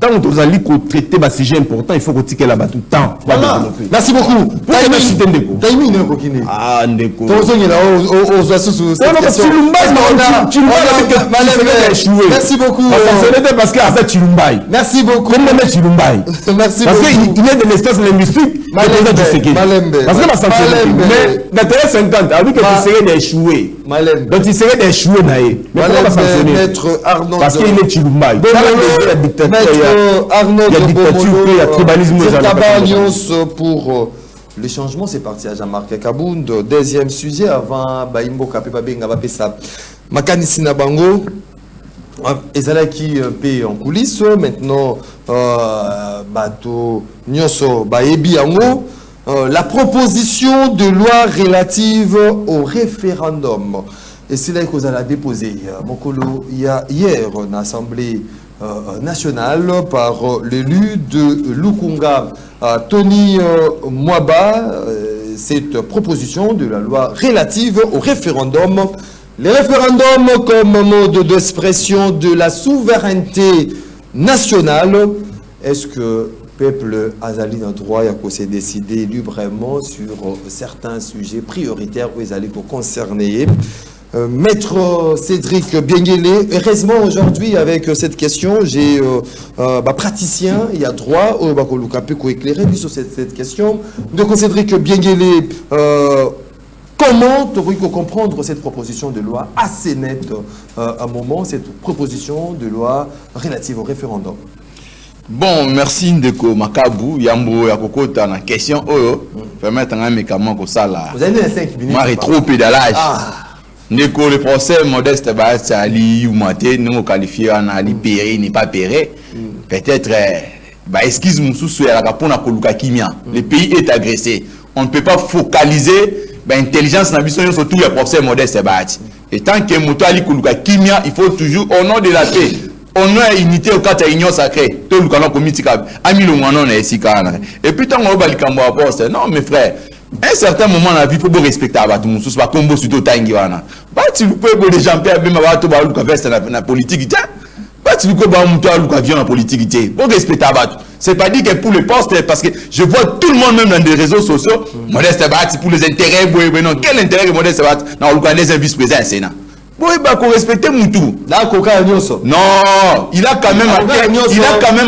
Tant que vous allez traiter des sujets importants, il faut que tu aies là-bas tout le temps. Voilà. Merci beaucoup. Timing, ah, Ndeko. Merci beaucoup. Parce qu'en fait, Chilumbaï. Merci beaucoup. Comment mettre Chilumbaï? Merci parce beaucoup. Parce qu'il y a de l'espace linguistique. Parce que ma santé. Mais d'intérêt 50, avec que tu serais d'échouer. Donc tu serais d'échouer, Naé. Mais comment va sanctionner? Maître Arnaud. Parce qu'il est Chilumbaï. Maître Arnaud il y a dictature, il y a tribalisme. Pour le changement, c'est parti à Jean-Marc Kabound. Deuxième sujet avant Baimbo Kapebabenga Bapesa. Makanisi Nabango. Ezalaki paye en coulisses. Maintenant, Bato Nyoso Baebi Ango. La proposition de loi relative au référendum. Et c'est là qu'on a déposé. Mokolo, il y a hier une assemblée nationale par l'élu de Lukunga, Tony Mwaba, cette proposition de la loi relative au référendum. Les référendums comme mode d'expression de la souveraineté nationale. Est-ce que le peuple azali a droit à se décider librement sur certains sujets prioritaires où ils allaient concerner? Maître Cédric Bienguélé, heureusement aujourd'hui avec cette question, j'ai praticien, il y a droit au Bakolukape éclairer sur cette question. Donc Cédric Bienguélé, comment tu aurais comprendre cette proposition de loi assez nette à un moment, cette proposition de loi relative au référendum? Bon, merci Ndeko Makabu, Yambo Yakoko, tu as une question. Permettre un médicament comme ça là. Vous avez 5 minutes. Moi, rétro-pédalage. Ndeko, le procès modeste, c'est Ali ou Maté, nous qualifions en Ali Péré, n'est pas Péré. Peut-être, excuse-moi, sous la Capona Koluka Kimia. Le pays est agressé. On ne peut pas focaliser l'intelligence dans la vision sur tout le procès modeste. Et tant que Moto Ali Koluka Kimia, il faut toujours, au nom de la paix, on a unité au cadre de l'union sacrée. Tout le canon comité Amilo Manon est ici. Et puis, tant qu'on va le non, mes frères, à un certain moment dans la vie, il faut respecter tout le monde. Ce n'est pas comme si tu tu peux des gens qui ont la politique. Tu peux pas la politique. Il faut respecter c'est pas dit que pour le poste, parce que je vois tout le monde même dans des réseaux sociaux, Modeste Bat, pour les intérêts, non, quel intérêt Modeste Bat dans le vice-président Sénat? Bon, il va respecter Moutou. Non, il a quand même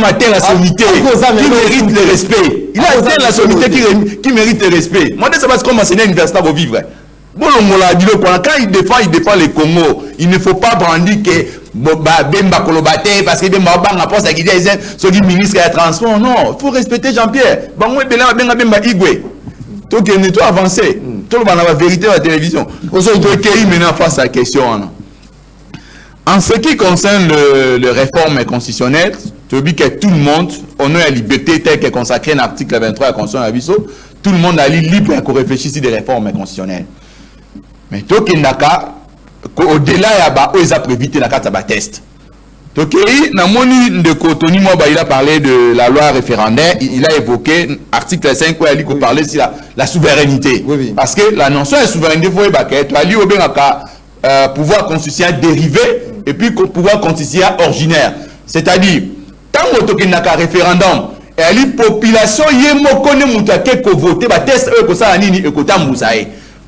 atteint la sommité qui mérite le respect. Il a atteint la sommité qui mérite le respect. Moi, ça va se commencer à l'université pour vivre. Bon, quand il défend les Congo, il ne faut pas brandir que Bemba Kolobate parce que Bemba Banga pense à qui dit ministre de transport. Non, il faut respecter Jean-Pierre. Bemba Igwe. Donc, il doit avancer. Tout le monde a la vérité à la télévision. Aujourd'hui, maintenant face à la question. En ce qui concerne le réforme constitutionnelle, tu dis que tout le monde, on a la liberté telle que consacrée dans l'article 23 de la Constitution de Abisso, tout le monde a libre à réfléchir sur des réformes constitutionnelles. Mais tout le monde, au-delà, il a prévu la carte à test. Donc, il a parlé de la loi référendaire, il a évoqué l'article 5 où il a parlé sur la souveraineté. Oui. Parce que la notion de souveraineté, il faut pouvoir constitutionnel dérivé et puis pouvoir constitutionnel originaire. C'est-à-dire, tant que tu as un référendum, et la population est voter, test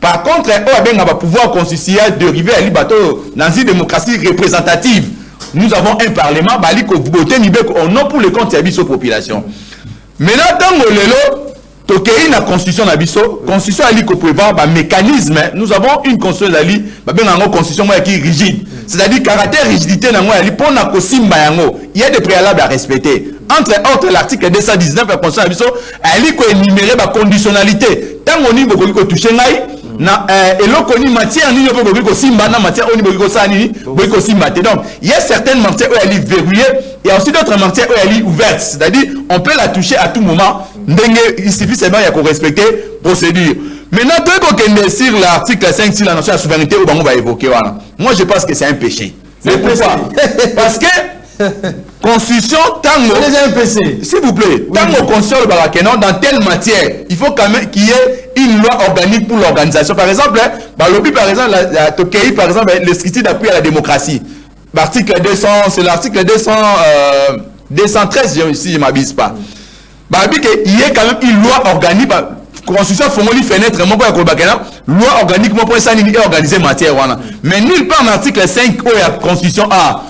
par contre, on va pouvoir constitutionnel dérivé dans une démocratie représentative. Nous avons un parlement qui vote au nom pour le compte de la population. Maintenant, dans le la constitution de la constitution qui prévoit un mécanisme. Nous avons une constitution qui est rigide. C'est-à-dire caractère rigidité il y a des préalables à respecter. Entre autres, l'article 219 de la constitution de la elle est énumérée la conditionnalité. Tant qu'on y va toucher et l'on matière ni matière donc il y a certaines matières où elle est verrouillée, il y a aussi d'autres matières où elle est ouverte, c'est-à-dire on peut la toucher à tout moment. Il suffit seulement de respecter procédure. Maintenant, sur l'article 5 sur la notion de souveraineté où on va évoquer, moi je pense que c'est un péché. Mais pourquoi? Parce que constitution tango s'il vous plaît, tango constitution dans telle matière, il faut quand même qu'il y ait une loi organique pour l'organisation. Par exemple, lobby par exemple, la Tokei par exemple, le statut d'appui à la démocratie. L'article 200, c'est l'article 200 213, si je ne m'abuse pas. Il y a quand même une loi organique. Constitution formule fenêtre, loi organique, organiser matière. Mais nulle part dans l'article 5 de la Constitution A,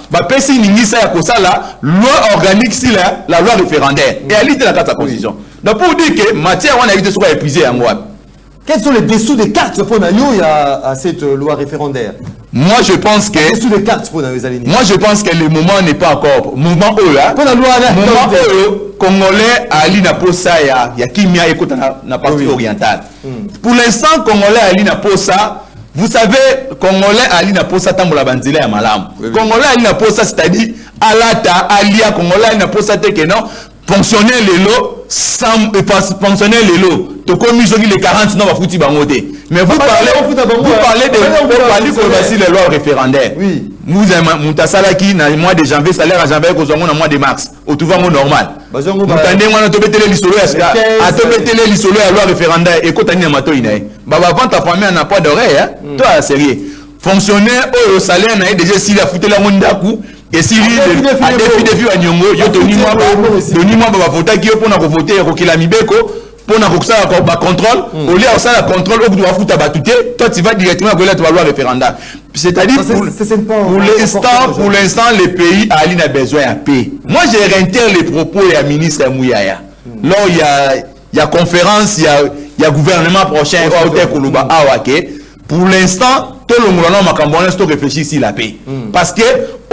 loi organique, si la loi référendaire. Et elle est dans la Constitution. Donc pour dire que matière, on a évité de soit épuisée en moi. Quels sont les dessous des cartes pour Nayo à cette loi référendaire? Moi, je pense que. Dessous des cartes pour Nayo Zalini. Moi, je pense que le moment n'est pas encore. Moment où là. Pour la loi, moment où Congolais Ali na posa ya Kimia écoute na partie orientale. Pour l'instant, Congolais Ali na posa. Vous savez, Congolais Ali na posa tambola banzila ya malam. Congolais Ali na posa, c'est-à-dire Alata Alia Congolais Ali na posa te que non. Fonctionner les lots sans fonctionner les lots. Tu commis les 40 non va foutre bangoté. Mais vous parlez de les lois référendaires. Oui. Vous avez qui dans le mois de janvier salaire à janvier qu'on a mois de mars. Au tout va normal. Vous attendez moi to betele lisolo à to betele lisolo à loi référendaire et quand tani mato inae. Baba vente ta famille n'a pas d'oreille hein. Toi sérieux. Fonctionnaire au salaire n'a déjà si la fouté la monda coup. Et si a défi à Nyongo, yo doni-moi ba voter qui pour na voter ko la mibeko pour na ça la contrôle au lieu ça la contrôle au doit foutre batouté toi tu vas directement à la loi référendaire. C'est-à-dire pour l'instant les pays ali na besoin de paix. Moi je réitère les propos du ministre Mouyaya. Là il y a conférence, il y a gouvernement prochain au Hôtel Koluba Awake. Pour l'instant, tout le monde a réfléchi sur la paix. Parce que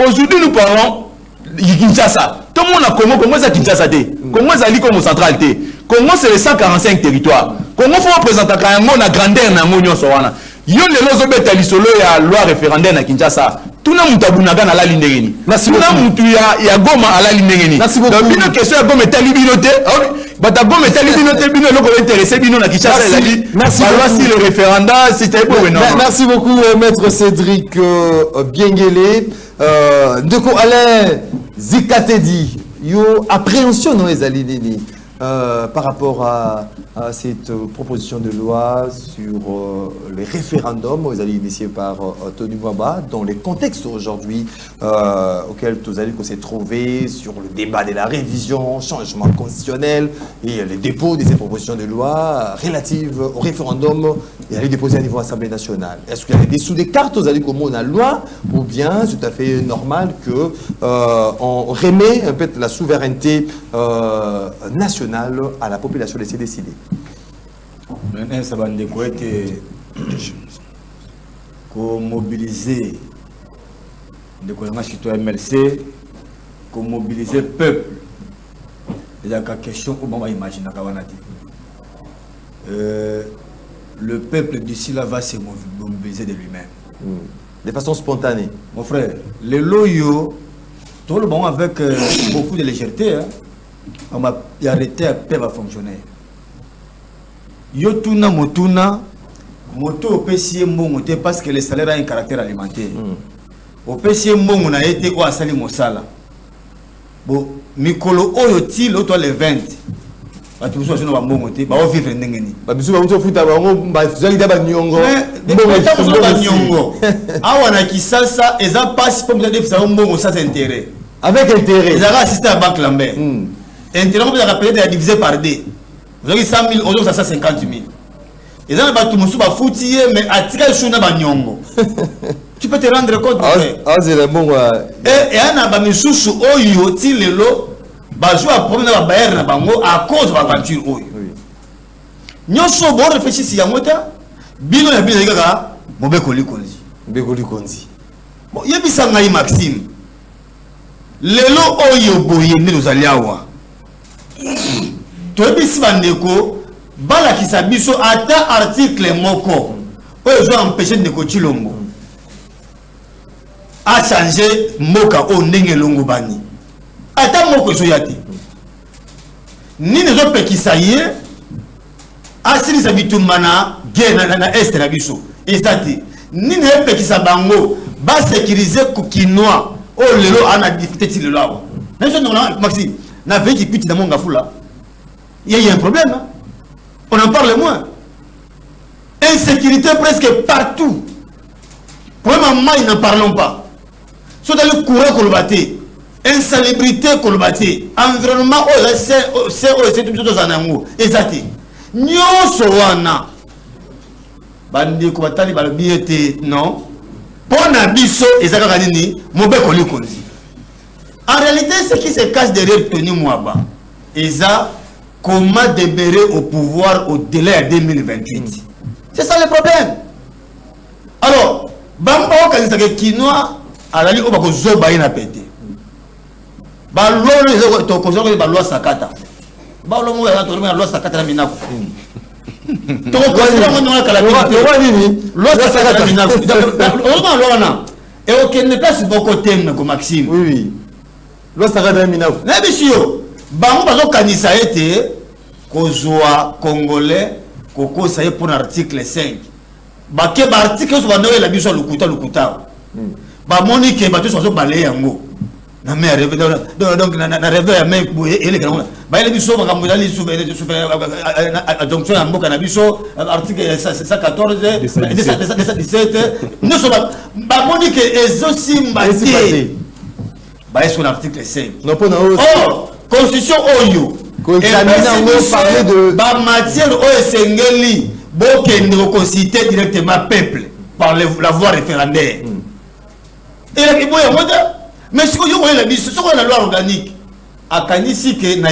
aujourd'hui nous parlons de Kinshasa. Tout le monde a Congo c'est Kinshasa. Congo c'est comme centralité. Congo c'est les 145 territoires. Congo faut représenter la grandeur de l'Union Sowana. Il y a la loi référendaire à Kinshasa. Tout le monde a la ligne de Réni. Tout le monde a Goma à la ligne de Réni. Donc, une question à Goma est libinoté. Batagom est libinoté. Bino est intéressé. Bino na Kinshasa. Merci. Si le référendum, c'était pour une. Merci beaucoup, Maître Cédric Bienguélé. De quoi Alain Zikatedi, yo appréhension dans les Alinini. Par rapport à cette proposition de loi sur les référendums, vous allez initiés par Tony Mwaba, dans les contextes aujourd'hui auxquels vous allez s'est trouvé sur le débat de la révision, changement constitutionnel et les dépôts de ces propositions de loi relatives au référendum et à les déposer à niveau Assemblée nationale. Est-ce qu'il y a des sous des cartes aux allez comme on a loi ou bien c'est tout à fait normal que on remet un peu la souveraineté nationale à la population de se décider. Maintenant, ça va nous mobiliser les citoyens MLC, mobiliser le peuple. Il y a une question qu'on va imaginer. Le peuple d'ici là va se mobiliser de lui-même. De façon spontanée. Mon frère, les loyaux, tout le monde avec beaucoup de légèreté, hein, on m'a arrêté à peine à fonctionner. Yotuna motuna, moto au PCM monté parce que le salaire a un caractère alimentaire. Au PCM on a été au Asali Mosala. Bon, Mikolo Oyoti, l'autre le 20. Bah, tu vois, je ne vais pas monter, bah, on vit vendengeni. Bah, bisous, bah, on fout à bah, vous allez d'abord nyongo. Mais, nyongo. Ah, on a qui ça, et ça passe pour me dire que ça a un bon sens intérêt. Avec intérêt. Ils ont assisté à Banque Lambert. Intérêt, vous avez appelé à diviser par deux. Vous avez 100 000, aujourd'hui, ça 50 000. Ils ont battu mon souba foutu, mais à tirer sur la nyongo. Tu peux te rendre compte. Ah, c'est le bon. Et un abamisousu, oyo, tilelo. Bajou a problème na baer na bango à cause de l'aventure oyo. Nyoso bo réfléchir si yamota bino ya bino kaka mobeko likonzi. Mobeko likonzi. Bon yebisa ngai Maxime. Lelo oyo boye ne nous awa. To yebisi bandeko bala kisabiso ata article moko. Oyo zo empêcher ndeko Chilombo. A changer moka o ndenge longo bani. Ata moko soyati ni ne zo pekisa ye asili sa bitumana gena na est na biso ezati ni ne pekisa bango ba sécuriser kukinwa o lelo ana difficulté lelo awa na so na Maxime na veki piti na monga fula il y a un problème hein? On en parle moins. Insécurité presque partout. Pour moi n'en parlons pas. Soit dans le courant qu'on le battait insalubrité kolobate environnement c'est tout dans anango ezati nyonso wana bandi ko batali balobiete non pona biso ezaka nini mobeko likonzi. En réalité ce qui se cache derrière Tony Mwaba eza comment demeurer au pouvoir au délai à 2028. C'est ça le problème. Alors bamba okanisa ke kinoa alali obako zoba ina pété. Ba lolo to ko zo ba loi sakata. Ba lolo mo ya to ba loi sakata na minako. To ko sira mo na kala minako. Loi sakata na minako. O ba loi na. Et aucun ne place beaucoup thème comme Maxime. Oui oui. Loi sakata na minako. Na bisio bango bazo kanisa ete kozwa congolais koko saye pour l'article 5. Ba ke ba article so ba no la biso lukuta. Ba monique ba to so balé yango. Na me rêve donc na rêve ya me ele kana ba ele biso ba kambo dali souffert adjonction ya mboka na biso article 114 17 nous so ba monique ezosi mbate ba sur l'article 5 non pona constitution oyo parler de ba matière o esengeli bokende ko consulter directement peuple par la voie référendaire et la kiboya moda. Mais ce que vous voyez, c'est la loi organique. À Kanisi, il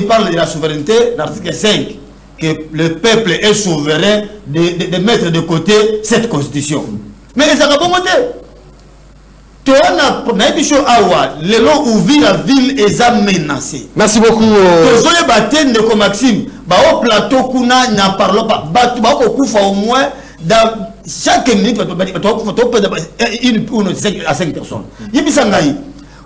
parle de la souveraineté, l'article 5, que le peuple est souverain de mettre de côté cette constitution. Mais ça va pas monter. Tu as le long où vit la ville est menacée. Merci beaucoup. Tu as battu de Maxime. Au plateau, kuna n'a parlé pas. Au moins dans chaque minute, une à 5 personnes.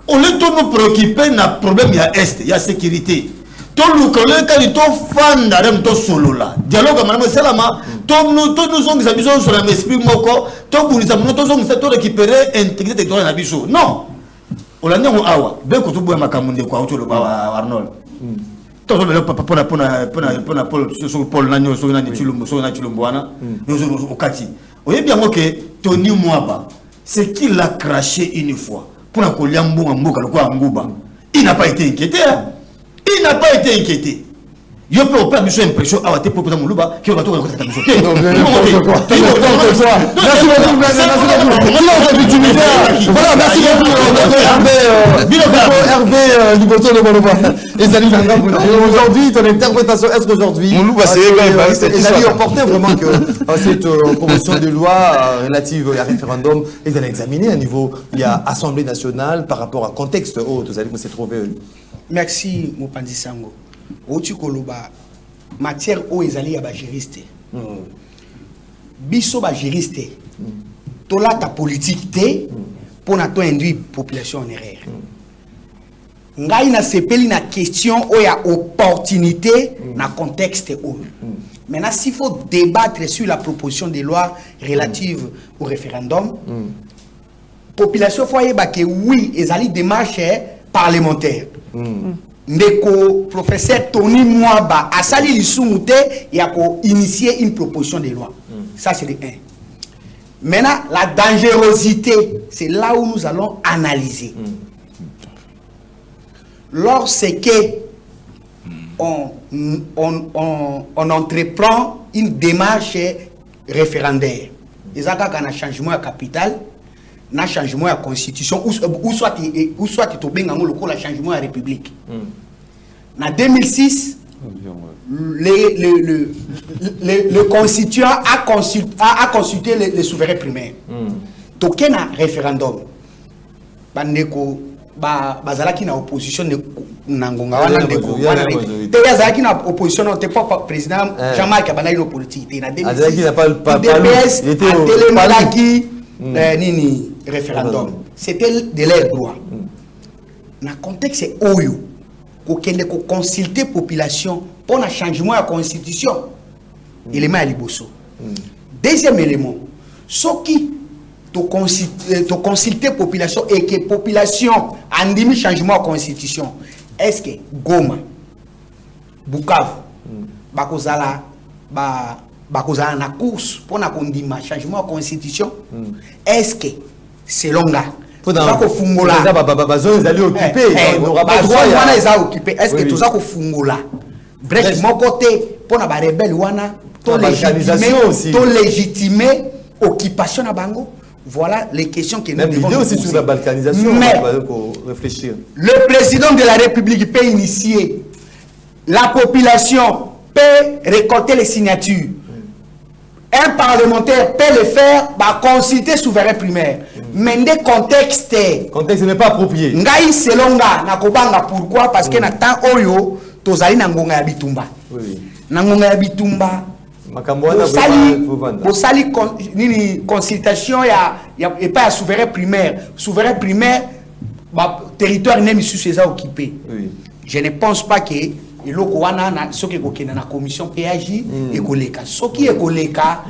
On est tous nous préoccupés d'un problème, il y a Est, il y a sécurité. Tout le monde est fan d'un solo là. Dialogue, madame Salama, tous nous sommes sur l'esprit moko, tous nous sommes récupérer l'intégrité territoriale de la. Non. On a dit on a bien que tout le monde a camondé quoi, autour de Arnold. Paul Nanyo, Sonani Chilumboana, nous sommes au Kati. Vous voyez bien que Tony Mwaba, c'est qu'il a craché une fois pour un Koliambo en Mboka, il n'a pas été inquiété. Il n'a pas été inquiété. Je peux pas me impression à te proposer mon louba qui va tout raconter ta mission. Merci beaucoup. Voilà, merci beaucoup. Hervé Liboto de Moloba. Aujourd'hui, ton interprétation, est-ce qu'aujourd'hui, c'est opportun vraiment que cette proposition de loi relative à référendum est à examiner à niveau il y a Assemblée nationale par rapport à contexte où vous allez vous trouver. Merci, Mopandi Sango. Oti koloba matière o ezali ya ba juriste. Biso ba juriste. Tola ta politique te pour na to induire population en erreur. Ngai na sepeli na question o ya opportunité na contexte o. Maintenant s'il faut débattre sur la proposition de loi relative au référendum, population foyer ba que oui, ezali démarche parlementaire. Ndeko professeur Tony Mwaba a sali l'isumute et a initié une proposition de loi. Ça c'est le 1. Maintenant, la dangerosité, c'est là où nous allons analyser. Lorsque on entreprend une démarche référendaire, il y a un changement de capital, un changement de constitution, ou soit il y a un changement de république. En 2006, le constituant a consulté les souverains primaires. Donc, il y a un référendum. Bazalaki na opposition nangonga wana ndeko wana te yazaki na opposition non te pas président Jean-Marc Abana ino politique te na 2006 il était Malaki nini référendum c'était de leur droit na contexte oyo ko kende ko consulter population pour un changement de constitution élément à liboso deuxième élément ce qui to consulter population et que population en demi changement de constitution est-ce que Goma Bukavu bakozala na course pour na kondima changement de constitution est-ce que selon nga toza kofungola bazone ezali occupé on n'aura pas droit wana eza occupé est-ce que toza kofungola bref moko te mpona barebele wana to légitimer occupation na bango. Voilà les questions que nous devons nous aussi poser. sur la balkanisation. Mais réfléchir. Le président de la République peut initier, la population peut récolter les signatures. Un parlementaire peut le faire, bah, consulter souverain primaire. Mais des contextes. Contexte n'est pas approprié. Ngai selonga na kobanga pourquoi parce que na temps oyo tozali na ngonga ya bitumba. Oui. Na ngonga ya bitumba. Osali nini consultation et pas souverain primaire. Souverain primaire, bah, territoire n'est mis ça occupé. Oui. Je ne pense pas que eloko wana na soki kokena na commission PAJ et koleka. Soki e koleka,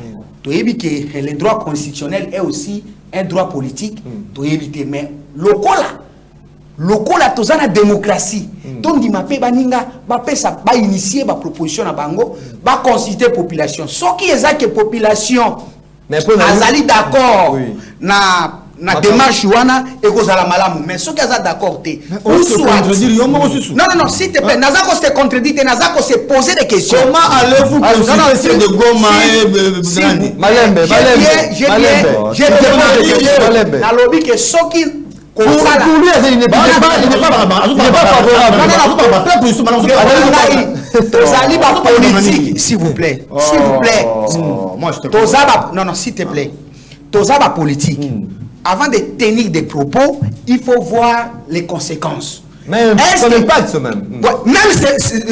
to que le droit constitutionnel est aussi un droit politique. To éviter mais lokola tozana démocratie. Donc di mape baninga ba pesa ba initier ba proposition na bango ba consulter population. Soki ezake population mais azali d'accord na démarche wana ekozala malamu mais soki aza d'accord te non s'il te plaît nazako se contredire nazako se poser des questions. Comment allez-vous consulter de Goma et Malembe na lobby que soki pour lui, il n'est pas favorable. S'il vous plaît. Non, s'il te plaît. Tozaba politique. Avant de tenir des propos, il faut voir les conséquences. Même son impact, même. Même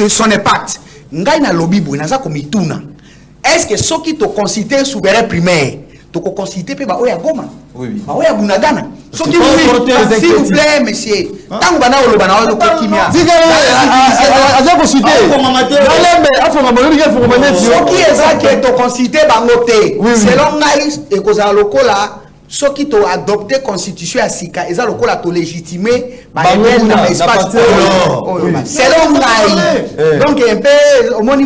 son impact. Ngai na lobby naza komituna. Est-ce que ceux qui te considèrent souverain primaire, tu peux considérer que Baoya Goma? Oui. Baoya Bunagana. S'il vous plaît, monsieur. Tant que bana olo bana olo kokimia. Aza consulter. Ce qui est ça que tu considères bangote. Selon ngai et kozala lokola ceux qui ont adopté la constitution à Sika, ils ont légitimé l'espace. C'est long. Donc, un peu, au moins, donc,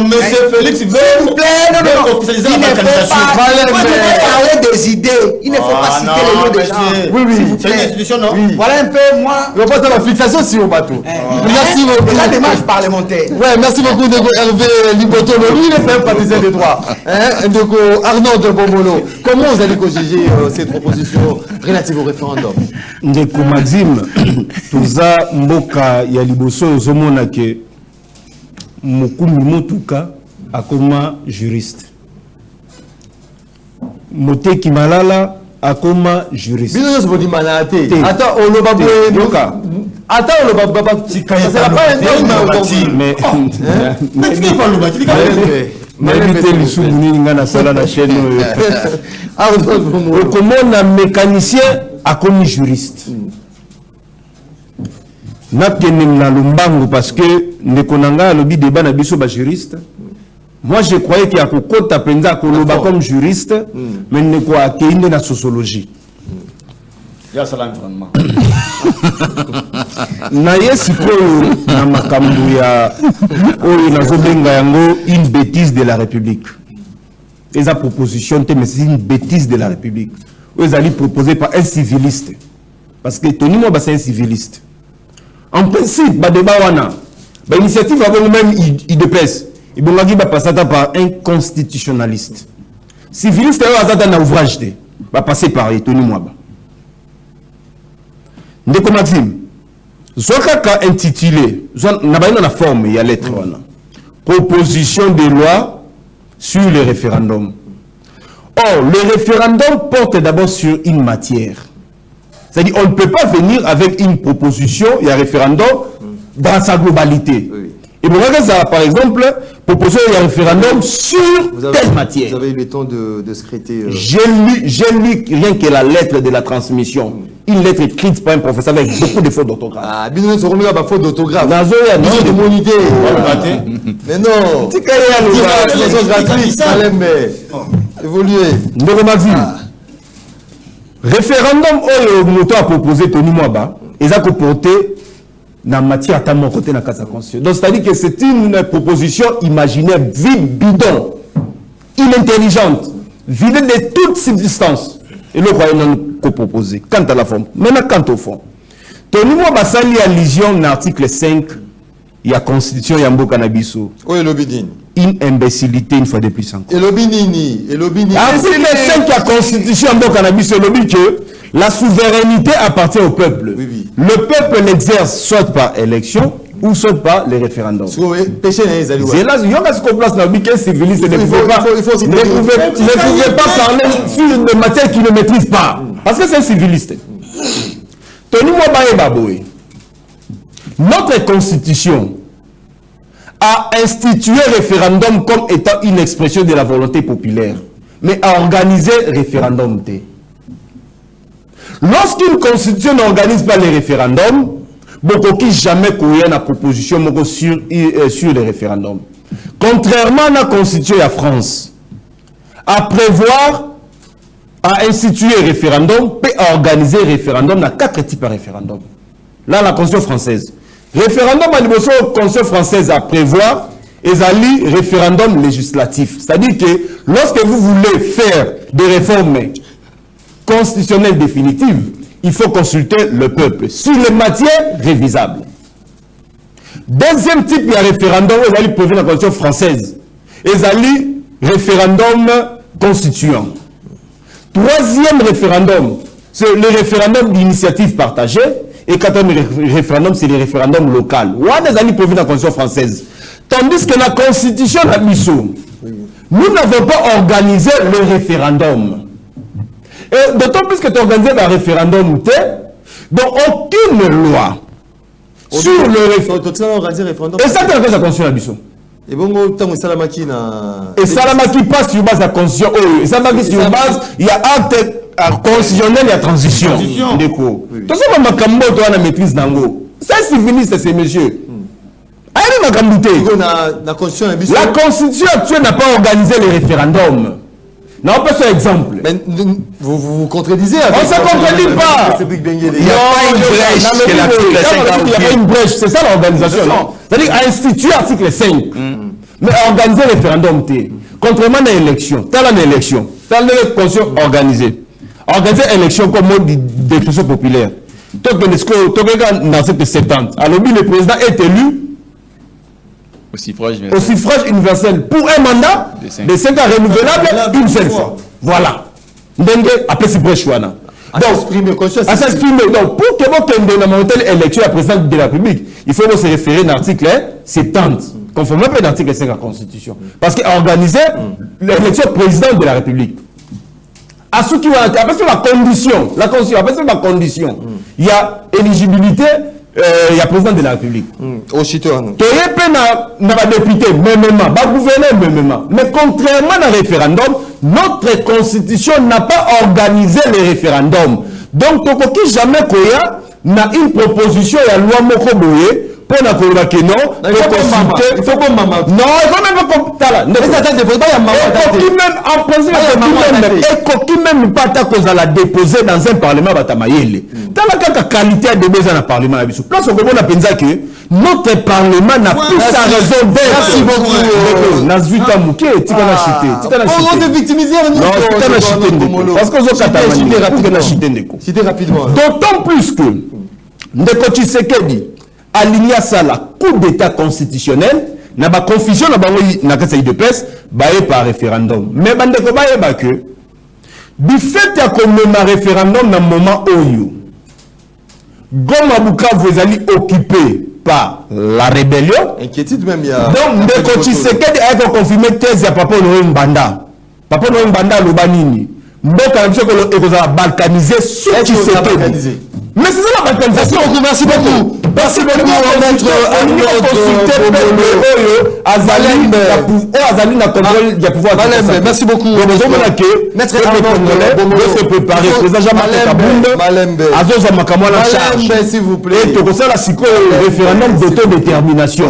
monsieur Félix veut il ne faut pas parler des idées. Il ne faut pas citer les noms des gens. Oui. C'est une institution, non? Voilà un peu, moi. Je pense à la fixation sur le bateau. Merci beaucoup. La démarche parlementaire. Ouais, merci beaucoup, Hervé Liboto. Lui, il est un praticien de droit. Arnaud de Bomolo. Comment vous allez juger cette proposition relative au référendum? Ndeko Maxime, toza mboka ya liboso ozomona ke mokumbi motuka akoma juriste. Moteki Malala akoma juriste. Bino zo bodi manate. Attends, on le va boka. Attends, on le va pas. Ça sera pas un homme mais tu pas le bâti. Mais évitez les souvenirs dans la salle de la chaîne. Comment un mécanicien a commis juriste? N'a pas na lumbango parce que ne konanga lobby débat na biso ba juriste. Moi je croyais qu'il y a kokota apprendre koloba comme juriste, mais ne ko akende na sociologie. Ya salam vraiment. Na yesi ko na makambu ya oyo nazobenga yango une bêtise de la République. Les propositions mais c'est une bêtise de la République. Ils allaient proposer par un civiliste. Parce que Tony Moba c'est un civiliste. En principe, ba débat wana, ba initiative avant même IDPS, il va passer par un constitutionnaliste. Civiliste est un ouvrage va passer par Tony Moba. Ndeko Maxime, Zokaka intitulé, n'a pas la forme, il y a lettre proposition de loi sur le référendum. Or, le référendum porte d'abord sur une matière. C'est-à-dire qu'on ne peut pas venir avec une proposition et un référendum dans sa globalité. Oui. Et vous regardez ça, par exemple, proposer un référendum sur telle matière. Vous avez eu le temps de scruter. J'ai lu rien que la lettre de la transmission. Une lettre écrite par un professeur avec beaucoup de fautes d'orthographe. Ah, bien sûr, on a pas faute d'orthographe. Non, de mon idée. Mais non. C'est gratuit. Évoluer. Référendum, le moto a proposé Tony Mwaba, et ça a comporté dans matière à mon côté dans la Constitution. Donc, c'est-à-dire que c'est une proposition imaginaire, vide, bidon, inintelligente, vidée de toute subsistance. Et le proposer. Quant à la forme. Maintenant, quant au fond. Tony Basali allusion dans l'article 5, il y a constitution Yambo Canabiso. Oui, l'obidine. Une imbécilité une fois de plus encore. Et l'obinini. Article 5, il y a constitution Yambo Canabiso, l'obit que la souveraineté appartient au peuple. Oui, oui. Le peuple l'exerce soit par élection ou soit par les référendums. Péché n'est pas C'est là, il y a ce qu'on place dans le qu'un civiliste ne pouvait pas parler sur une matière qu'il ne maîtrise pas. Parce que c'est un civiliste. Tony Mwabaye Baboé, notre constitution a institué référendum comme étant une expression de la volonté populaire, mais a organisé référendum. Lorsqu'une constitution n'organise pas les référendums, beaucoup qui jamais couillé la proposition sur les référendums. Contrairement à la constitution de la France, à prévoir, à instituer référendum, peut organiser référendum dans 4 types de référendum. Là, la constitution française. Référendum à niveau de la constitution française à prévoir, et allie référendum législatif. C'est-à-dire que lorsque vous voulez faire des réformes constitutionnelles définitives, il faut consulter le peuple sur les matières révisables. Deuxième type de référendum, ils allaient prévu dans la constitution française. Ils allaient référendum constituant. Troisième référendum, c'est le référendum d'initiative partagée. Et quatrième référendum, c'est le référendum local. Ils allaient prévu dans la constitution française. Tandis que la constitution de la mission, nous n'avons pas organisé le référendum. Et d'autant plus que tu as organisé le référendum, donc aucune loi sur le référendum. Et ça, tu as organisé la constitution de la mission. Et bon, tant que Salamaki n'a. Et Salamaki passe sur base de la constitution. Et Salamaki sur base, il y a acte constitutionnel, il y a transition. Tout ça, on a maîtrise d'ango. C'est civiliste, ces messieurs. La constitution actuelle n'a pas organisé les référendums. Non, on peut faire exemple. Mais vous contredisez. On ne se contredit pas. Il n'y a pas une brèche que l'article 5. Il n'y a pas une brèche, c'est ça l'organisation. C'est-à-dire instituer l'article 5. Mais organiser le référendum. Contrairement à l'élection. Telle une élection. Telle une constitution organisée. Organiser l'élection comme mode d'expression populaire. Donc, dans l'article 70, alors le président est élu au suffrage universel pour un mandat de 5 ans renouvelable une seule fois. Voilà. Donc, après ce brèche, à s'exprimer. Donc, pour que vous ayez une élection à la présidente de la République, il faut se référer à l'article 70, conformément à l'article 5 de la Constitution. Parce qu'il a organisé l'élection présidente de la République. À ce qui va après la condition, il y a éligibilité. Il y a président de la République. Au citoyen. Tu as député, mais contrairement à référendum, notre constitution n'a pas organisé les référendums. Donc, tu n'as jamais une proposition et la loi Mokoboye pour la que non, il faut même en principe, même pas à la déposer dans un parlement batamayele. Dans la qualité de besoin dans le parlement, place au moment que notre parlement n'a plus sa raison d'être. Merci beaucoup. Nazvita Mouké, tu vas on est victimisé. Non, tu vas chiter. Parce que vous citer rapidement. D'autant plus que Ndeko Tshisekedi aligné à ça la coup d'état constitutionnel n'a pas confusion na conseil de presse par référendum mais bandeko ba que du fait à comme un référendum dans moment où Goma Bukavu vous allez occupé par la rébellion inquiétude même il y a donc Ndeko Tshisekedi a confirmé thèse à Papa Mbanda le banini mboka biso ko ekozala balkaniser sous Tshisekedi. Mais c'est ça la balkanisation. Merci beaucoup. Merci beaucoup merci beaucoup. Maître se préparer. S'il vous plaît. Et tout ça, la référendum d'autodétermination.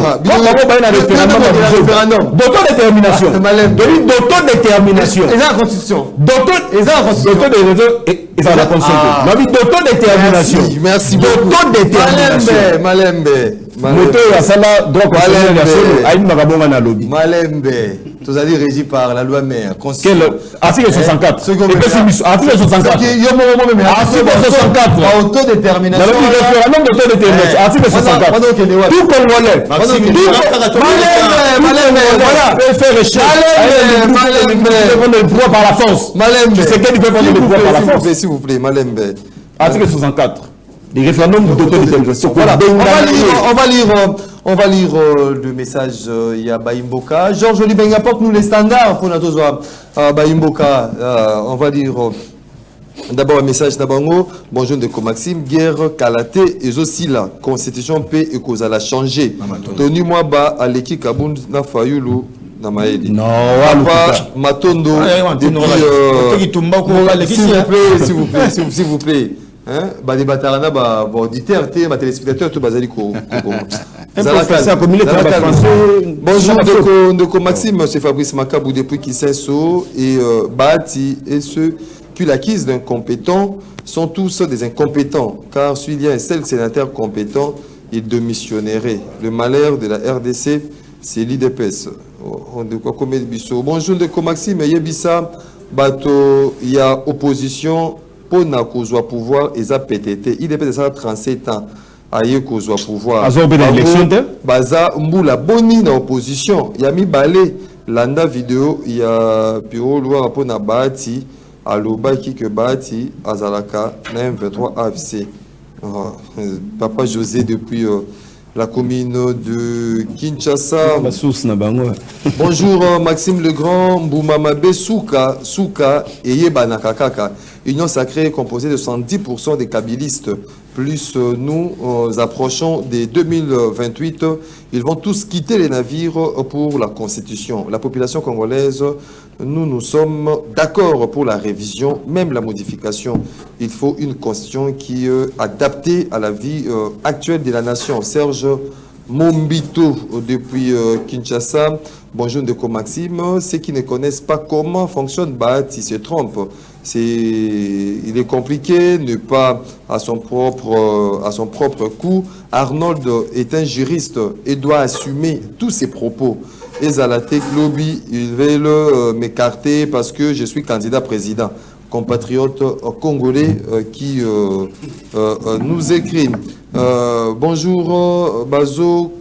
D'autodétermination. D'autodétermination. Et la constitution. D'autodétermination. Merci beaucoup. D'autodétermination. Malembe. Moto ya sala droit constitutionnel ya solo aïe makabonga na lobby. Malembe. Tous allez régi par la loi mère. Quel article 64. Article 64. Article 64. Autodétermination. Référendum d'autodétermination. Article 64. Tout Congolais. Malembe. Voilà. Peut faire échec. Malembe. Le pouvoir par la force. Malembe. C'est qu'elle peut prendre le pouvoir par la force. S'il vous plaît, Malembe. Article 64. Les référendums d'autodétermination. Voilà. On va lire le message Yabaimboka. Georges Olibenga apporte-nous les standards pour notre joie. Baimboka, on va lire d'abord un message d'Abango. Bonjour de Maxime. Guerre, Kalaté et Zosila. Constitution, paix et cause à la changer. Tony Mwaba, Aleki Kaboun, Nafayulu. Non, Papa Matondo. S'il vous plaît. Les batarana, les auditeurs, les téléspectateurs, tout bazali ko. Bonjour de Maxime, c'est Fabrice Makabou depuis Kisenso et Bahati et ceux qui l'acquisent d'un compétent sont tous des incompétents car s'il y a un seul sénateur compétent, il démissionnerait. Le malheur de la RDC, c'est l'IDPS. Bonjour de Maxime, Yebissa, Bato, il y a opposition. Pour na kozwa pouvoir eza PTT il dépend de ça 37 ans aye kozwa pouvoir baza mbula boni na opposition ya mibale landa vidéo ya piro loi pour na Bahati alobaki que Bahati azalaka na M23 AFC. Papa José depuis la commune de Kinshasa. Bonjour Maxime Legrand, Boumamabe Souka et Yebanaka Kaka. Union sacrée composée de 70% des kabylistes. Plus nous approchons des 2028, ils vont tous quitter les navires pour la Constitution. La population congolaise, nous sommes d'accord pour la révision, même la modification. Il faut une Constitution qui est adaptée à la vie actuelle de la nation. Serge Mombito depuis Kinshasa. Bonjour de Maxime. Ceux qui ne connaissent pas comment fonctionne Bahati se trompent. Il est compliqué, ne pas à son propre coup. Arnold est un juriste et doit assumer tous ses propos. Et Zalatek Lobby, ils veulent m'écarter parce que je suis candidat président. Compatriote congolais qui nous écrit. Bonjour Bazo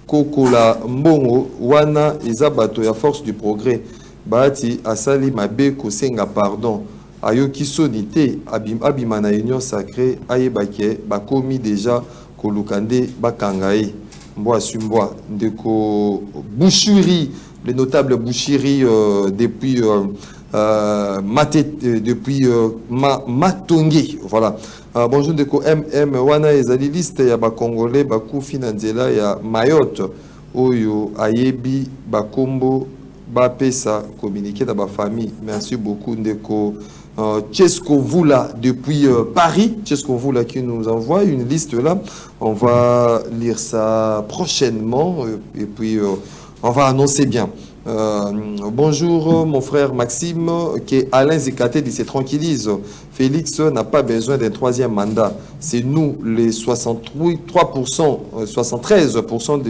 Kokola Mbongo Wana Izabato ya force du progrès. Bahati Asali Mabe Kosenga pardon. Ayoki sonité abimana union sacrée ayebake bakomi déjà kolukande bakangae mboa sumbwa ndeko Bouchiri le notable Bouchiri depuis Matongé voilà. Bonjour ndeko MM wana ezali liste ya bakongolais bakufi na nzela ya Mayotte oyo ayebi bakombo bapesa communiquer dans ma famille. Merci beaucoup ndeko Chesco Voula depuis Paris. Chesco Voula qui nous envoie une liste là. On va lire ça prochainement et puis on va annoncer bien. Bonjour mon frère Maxime, qui est Alain Zekaté dit se tranquillise. Félix n'a pas besoin d'un troisième mandat. C'est nous les 63%, 73%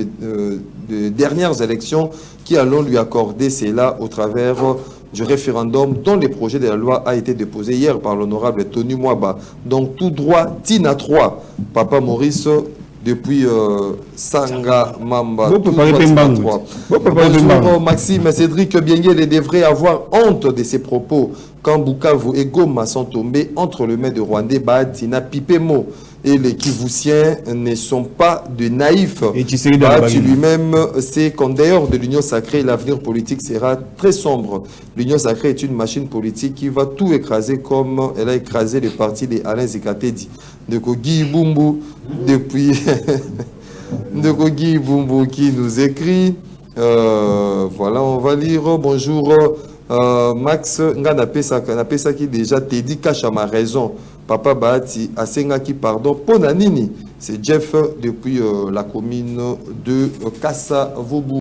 des dernières élections qui allons lui accorder cela au travers du référendum dont le projet de la loi a été déposé hier par l'honorable Tony Mwaba. Donc tout droit, Tina 3, Papa Maurice depuis Sanga Mamba. Bonjour Maxime, Cédric Biengele devrait avoir honte de ses propos quand Bukavu et Goma sont tombés entre les mains de Rwandais, Bahatina Pipemo et les Kivusiens ne sont pas de naïfs. Bahati lui-même sait qu'en dehors de l'Union sacrée, l'avenir politique sera très sombre. L'Union sacrée est une machine politique qui va tout écraser comme elle a écrasé le parti de Alain Zekatedi. De Guy Bumbu depuis de Guy Bumbu qui nous écrit. Voilà, on va lire. Bonjour Max Ngana Pesa qui déjà t'ai dit cache à ma raison. Papa Bahati Asenga qui pardon Ponanini. C'est Jeff depuis la commune de Kassa Vobu.